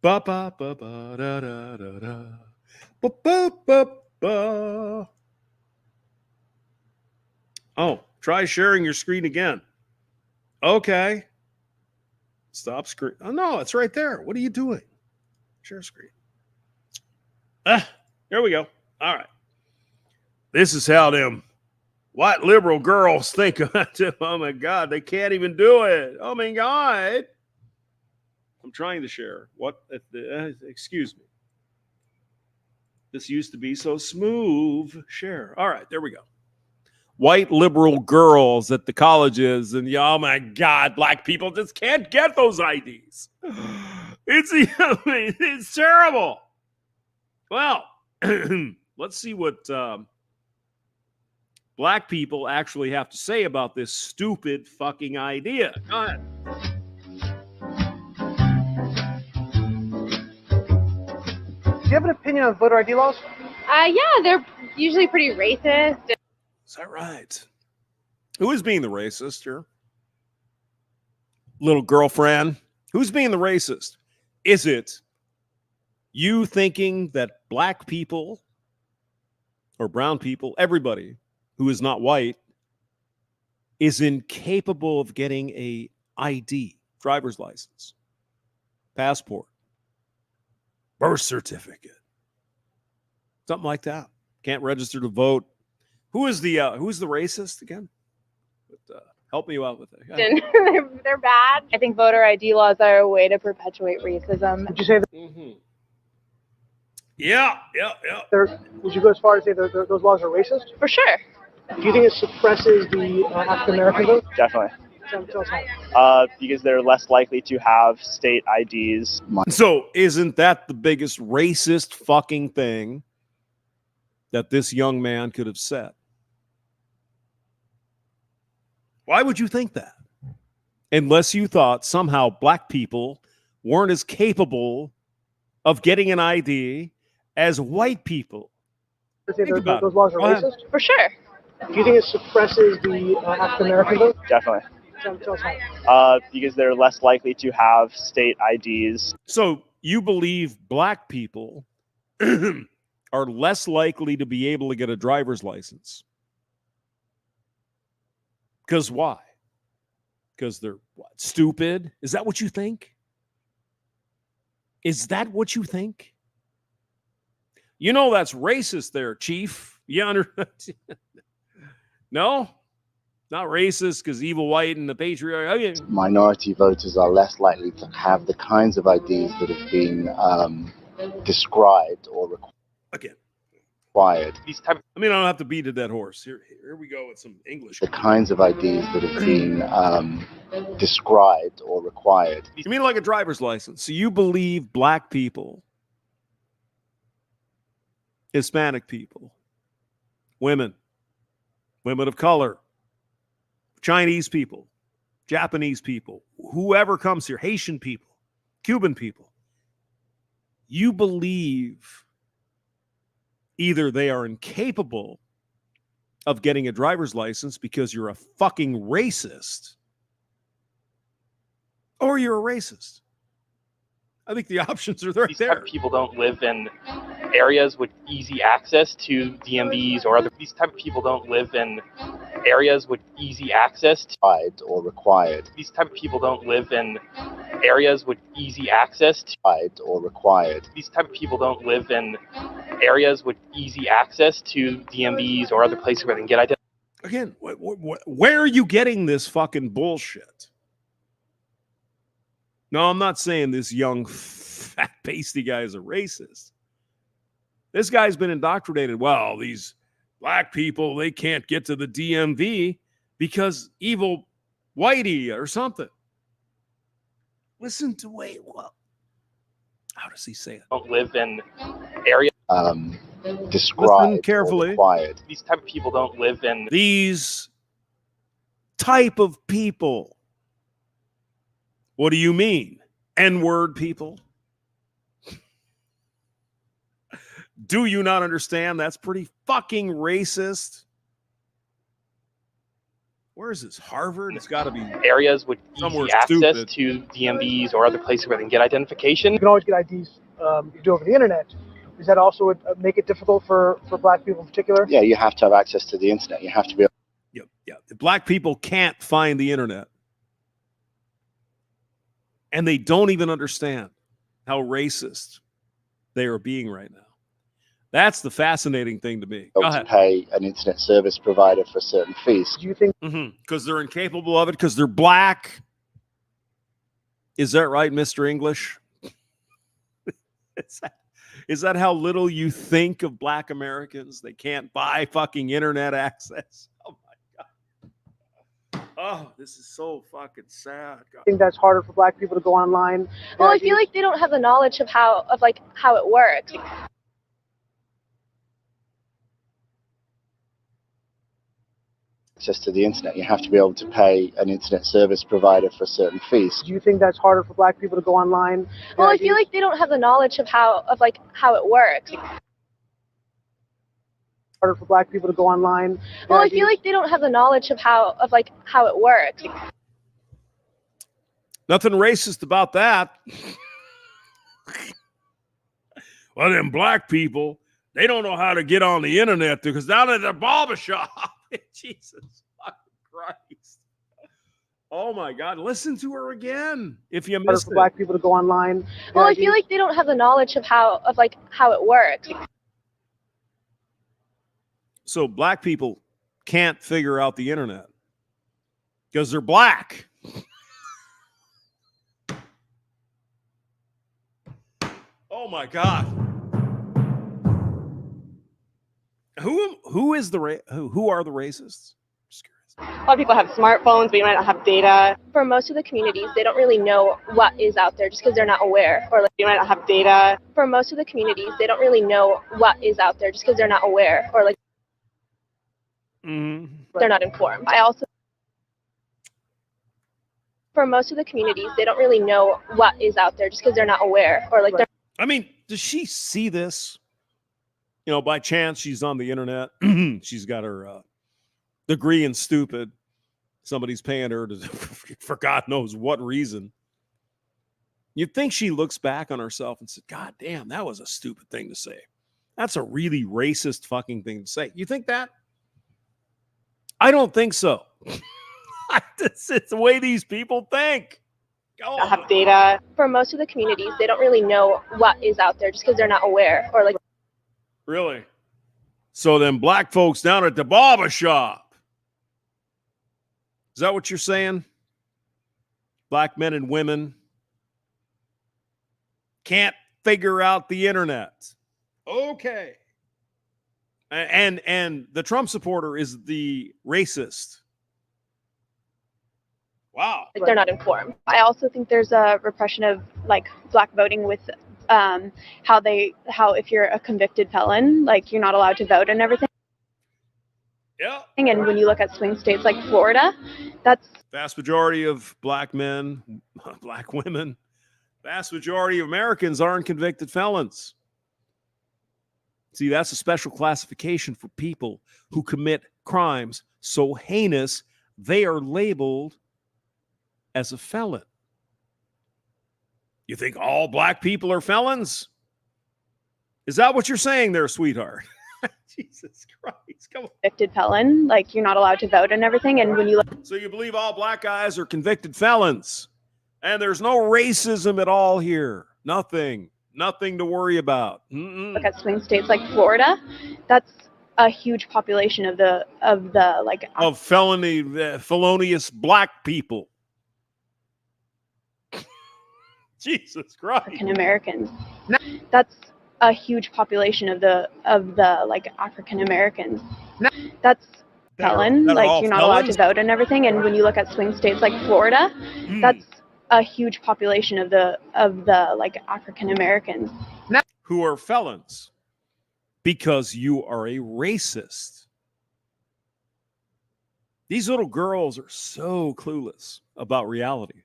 Ba-ba-ba-ba, da-da-da-da. Ba-ba-ba-ba. Oh, try sharing your screen again. Okay. Stop screen. Oh, no, it's right there. What are you doing? Share screen. Here we go. All right. This is how them white liberal girls think of it. Oh, my God. They can't even do it. Oh, my God. I'm trying to share. What? Excuse me. This used to be so smooth. Share. All right. There we go. White liberal girls at the colleges, and oh my God, black people just can't get those IDs. It's terrible. Well, let's see what black people actually have to say about this stupid fucking idea. Go ahead. Do you have an opinion on voter ID laws? Yeah, they're usually pretty racist. Is that right? Who is being the racist here? Little girlfriend. Who's being the racist? Is it you thinking that black people or brown people, everybody who is not white, is incapable of getting a ID, driver's license, passport, birth certificate, something like that? Can't register to vote. Who's the racist again? But, help me out with it. They're bad. I think voter ID laws are a way to perpetuate racism. Would you say that Mm-hmm. Yeah. would you go as far as say those laws are racist? For sure. Do you think it suppresses the African American vote? Definitely. Tell us how. Because they're less likely to have state IDs. So isn't that the biggest racist fucking thing that this young man could have said? Why would you think that? Unless you thought somehow black people weren't as capable of getting an ID as white people. Say Think about those it. laws are Go ahead. racist? For sure. Do you think it suppresses the African American vote? Definitely. Tell us how. Because they're less likely to have state IDs. So you believe black people are less likely to be able to get a driver's license? Because why? Because they're what, stupid? Is that what you think? Is that what you think? You know that's racist there, Chief. You No? Not racist because evil white and the patriarch. Okay. Minority voters are less likely to have the kinds of IDs that have been described or Again. required. These type I mean, I don't have to beat a dead horse. Here we go with some English. The kinds of IDs that have been described or required. You mean like a driver's license? So you believe black people, Hispanic people, women of color, Chinese people, Japanese people, whoever comes here, Haitian people, Cuban people, you believe either they are incapable of getting a driver's license because you're a fucking racist, or you're a racist. I think the options are right these type there. of people don't live in areas with easy access to DMVs or other. These type of people don't live in areas with easy access to. Or required. These type of people don't live in areas with easy access to. Or required. These type of people don't live in areas with easy access to DMVs or other places where they can get identified. Again, where are you getting this fucking bullshit? No, I'm not saying this young fat pasty guy is a racist. This guy's been indoctrinated. Well, these black people, they can't get to the DMV because evil Whitey or something. Listen to what? How does he say it? Don't live in areas. Described Listen carefully. or required. These type of people don't live in These type of people. What do you mean? N-word people? Do you not understand? That's pretty fucking racist. Where is this? Harvard? It's got to be areas with somewhere easy access stupid. to DMVs or other places where they can get identification. You can always get IDs you do over the internet. Does that also make it difficult for black people in particular? Yeah, you have to have access to the internet. You have to be able Yeah. The black people can't find the internet. And they don't even understand how racist they are being right now. That's the fascinating thing to me. Go to ahead. pay an internet service provider for certain fees. Do you think Because they're incapable of it, because they're black. Is that right, Mr. English? Is that how little you think of black Americans? They can't buy fucking internet access. Oh my God. Oh, this is so fucking sad. God. think that's harder for black people to go online? Well, I feel like they don't have the knowledge of how it works. Access to the internet. You have to be able to pay an internet service provider for certain fees. Do you think that's harder for black people to go online? Well, I feel like they don't have the knowledge of how it works. Harder for black people to go online? Well, I feel like they don't have the knowledge of how it works. Nothing racist about that. Well, them black people, they don't know how to get on the internet because down at the barber shop. Jesus fucking Christ. Oh my God. Listen to her again. If you Harder missed for it. black people to go online? Well, I feel like they don't have the knowledge of how it works. So black people can't figure out the internet because they're black. Oh my God. Who is the who are the racists? Just curious. A lot of people have smartphones, but you might not have data. For most of the communities, they don't really know what is out there just because they're not aware, or you might not have data. For most of the communities, they don't really know what is out there just because they're not aware, or they're not informed. For most of the communities, they don't really know what is out there just because they're not aware, or they're. I mean, does she see this? You know, by chance she's on the internet. She's got her degree in stupid. Somebody's paying her for God knows what reason. You'd think she looks back on herself and said, God damn, that was a stupid thing to say. That's a really racist fucking thing to say. You think that? I don't think so. It's the way these people think. Go on. Have data. For most of the communities, they don't really know what is out there just because they're not aware, or Really? So then black folks down at the barber shop. Is that what you're saying? Black men and women can't figure out the internet. Okay. And the Trump supporter is the racist. Wow. they're not informed. I also think there's a repression of black voting with how if you're a convicted felon, you're not allowed to vote and everything. Yeah. And when you look at swing states like Florida, that's Vast majority of black men, black women, vast majority of Americans aren't convicted felons. See, that's a special classification for people who commit crimes so heinous they are labeled as a felon. You think all black people are felons? Is that what you're saying there, sweetheart? Jesus Christ, come on. convicted felon, you're not allowed to vote and everything. And when you look So you believe all black guys are convicted felons, and there's no racism at all here. Nothing to worry about. at swing states like Florida, that's a huge population of the Of felonious black people. Jesus Christ. African Americans. That's a huge population of the like African Americans. That's felon. that are Like all you're not allowed to felons? vote and everything. And when you look at swing states like Florida, that's a huge population of the like African Americans. Who are felons because you are a racist. These little girls are so clueless about reality.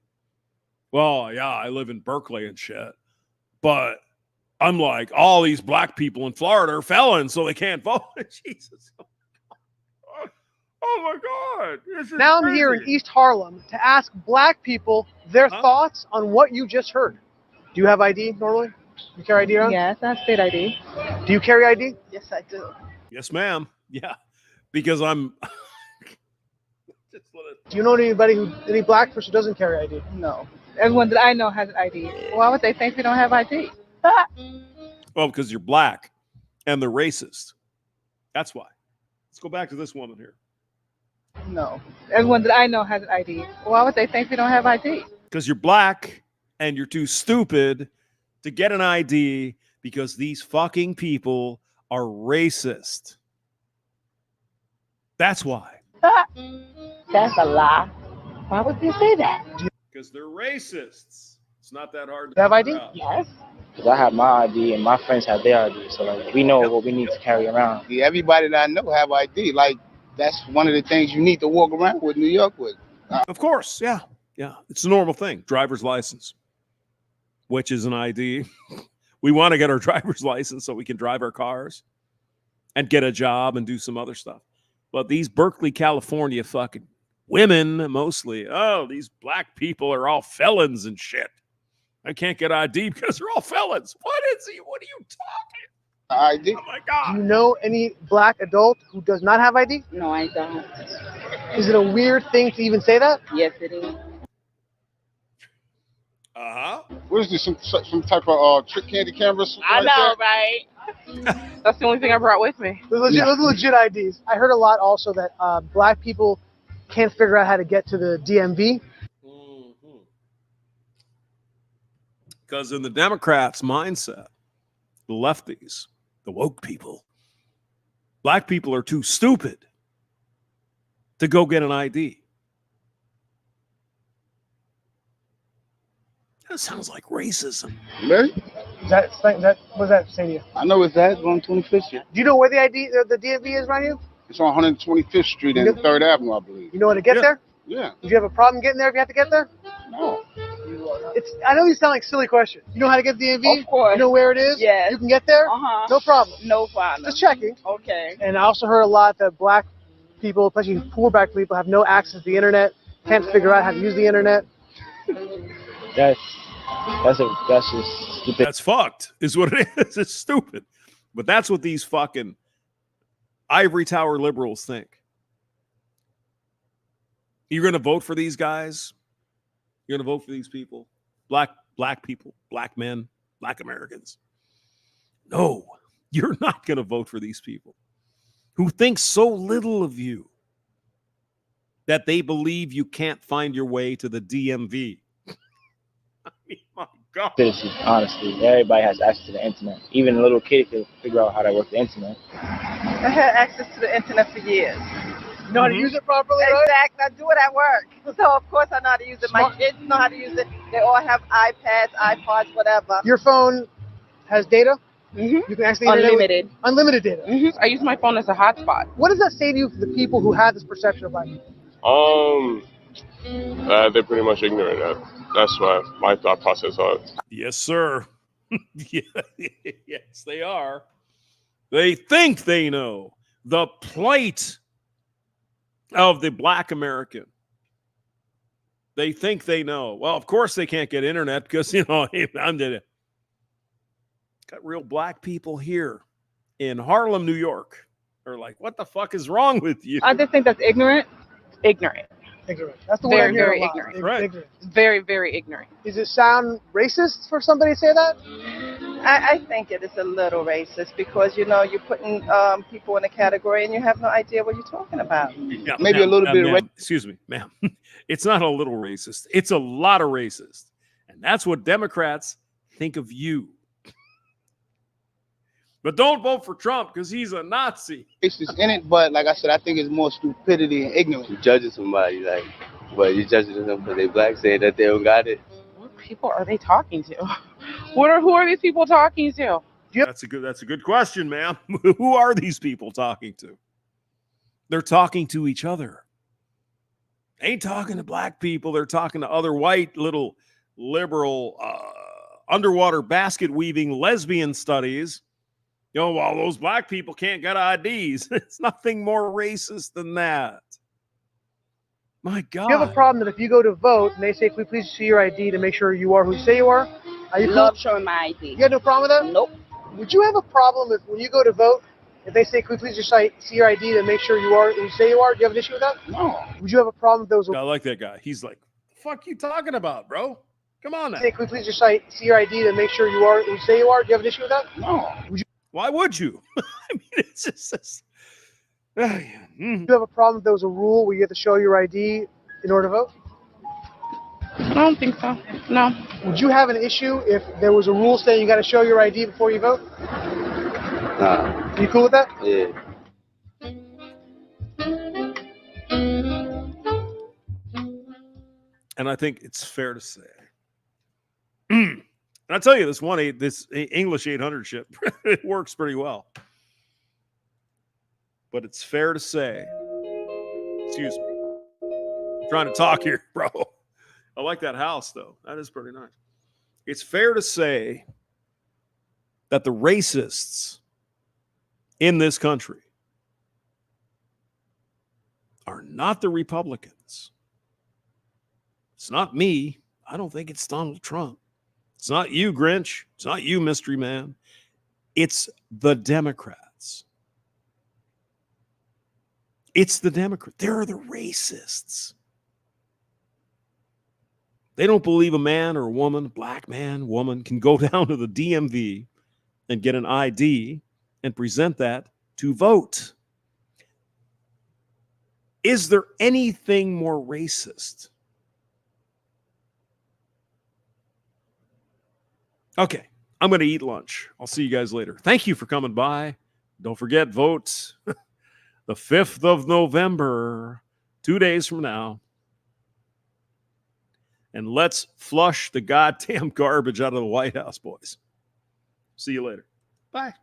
Well, yeah, I live in Berkeley and shit, but I'm like, all these black people in Florida are felons, so they can't vote. Jesus. Oh my God. This is Now I'm here in crazy. East Harlem to ask black people their Huh? thoughts on what you just heard. Do you have ID normally? You carry ID around? Yes, I have state ID. Do you carry ID? Yes, I do. Yes, ma'am. Yeah, because I'm. Just let it- Do you know any black person who doesn't carry ID? No. Everyone that I know has an ID. Why would they think we don't have ID? Well, because you're black and they're racist. That's why. Let's go back to this woman here. No. Everyone that I know has an ID. Why would they think we don't have ID? Because you're black and you're too stupid to get an ID because these fucking people are racist. That's why. That's a lie. Why would you say that? Because they're racists. It's not that hard to You have ID? figure out. Yes. Because I have my ID and my friends have their ID. So like we know what we need to carry around. Yeah, everybody that I know have ID. Like that's one of the things you need to walk around with New York with. Of course, yeah. Yeah. It's a normal thing. Driver's license, which is an ID. We want to get our driver's license so we can drive our cars and get a job and do some other stuff. But these Berkeley, California fucking women mostly, oh, these black people are all felons and shit. I can't get ID because they're all felons. What are you talking? ID. Oh my Do God. you know any black adult who does not have ID? No, I don't. Is it a weird thing to even say that? Yes, it is. Uh-huh. What is this? Some type of trick candy camera? I know, right? That's the only thing I brought with me. Those are legit IDs. I heard a lot also that black people can't figure out how to get to the DMV. Because in the Democrats' mindset, the lefties, the woke people, black people are too stupid to go get an ID. That sounds like racism. Really? What does that say to you? I know it's that on 25th Street. Do you know where the DMV is around you? It's on 125th Street and 3rd Avenue, I believe. You know how to get Yeah. there? Yeah. Did you have a problem getting there if you have to get there? No. I know these sound like silly questions. You know how to get to the DMV? Of course. You know where it is? Yes. You can get there? Uh-huh. No problem. No problem. Just checking. Okay. And I also heard a lot that black people, especially poor black people, have no access to the internet, can't figure out how to use the internet. That's just stupid. That's fucked, is what it is. It's stupid. But that's what these fucking ivory tower liberals think. You're going to vote for these guys? You're going to vote for these people? Black people, black men, black Americans. No, you're not going to vote for these people who think so little of you that they believe you can't find your way to the DMV. I mean, my God. Citizens, honestly. Everybody has access to the internet. Even a little kid can figure out how to work the internet. I had access to the internet for years. You know how to use it properly, right? Exactly. I do it at work. So, of course, I know how to use it. My kids know how to use it. They all have iPads, iPods, whatever. Your phone has data? Mm-hmm. You can access the internet with Unlimited. unlimited data. Mm-hmm. I use my phone as a hotspot. What does that say to you for the people who have this perception of black people? They're pretty much ignorant. That's my thought process on it. Yes, sir. Yes, they are. They think they know the plight of the black American. They think they know. Well, of course they can't get internet because, got real black people here in Harlem, New York. They're like, what the fuck is wrong with you? I just think that's ignorant. Ignorant. Ignorant. That's the word Very, I hear very a lot. ignorant. Right. Ignorant. Very, very ignorant. Does it sound racist for somebody to say that? I think it is a little racist because, you're putting people in a category and you have no idea what you're talking about. Yeah, Maybe a little bit ma'am, excuse me, ma'am. It's not a little racist. It's a lot of racist. And that's what Democrats think of you. But don't vote for Trump because he's a Nazi. Racist in it, but like I said, I think it's more stupidity and ignorance. You judging somebody, like, but you judging them because they black, saying that they don't got it. What people are they talking to? Who are these people talking to? That's a good question, ma'am. Who are these people talking to? They're talking to each other. They ain't talking to black people. They're talking to other white little liberal underwater basket weaving lesbian studies. You know, well, those black people can't get IDs. It's nothing more racist than that. My God. You have a problem that if you go to vote and they say, "Can we please see your ID to make sure you are who you say you are?" Are you Love showing my ID. You got no problem with that? Nope. Would you have a problem if when you go to vote, if they say, "Can we please just see your ID to make sure you are who you say you are?" Do you have an issue with that? No. Would you have a problem if there was a I like that guy. He's like, the fuck you talking about, bro? Come on now. say, "Can we please just see your ID to make sure you are who you say you are?" Do you have an issue with that? No. Why would you? I mean, it's just. Do you have a problem if there was a rule where you have to show your ID in order to vote? I don't think so. No. Would you have an issue if there was a rule saying you got to show your ID before you vote? Nah. You cool with that? Yeah. And I think it's fair to say. And I'll tell you, this English 800 shit, it works pretty well. But it's fair to say, excuse me, I'm trying to talk here, bro. I like that house, though. That is pretty nice. It's fair to say that the racists in this country are not the Republicans. It's not me. I don't think it's Donald Trump. It's not you, Grinch. It's not you, Mystery Man. It's the Democrats. It's the Democrats. They're the racists. They don't believe a man or a woman, black man, woman, can go down to the DMV and get an ID and present that to vote. Is there anything more racist? Okay, I'm going to eat lunch. I'll see you guys later. Thank you for coming by. Don't forget, vote the 5th of November, 2 days from now. And let's flush the goddamn garbage out of the White House, boys. See you later. Bye.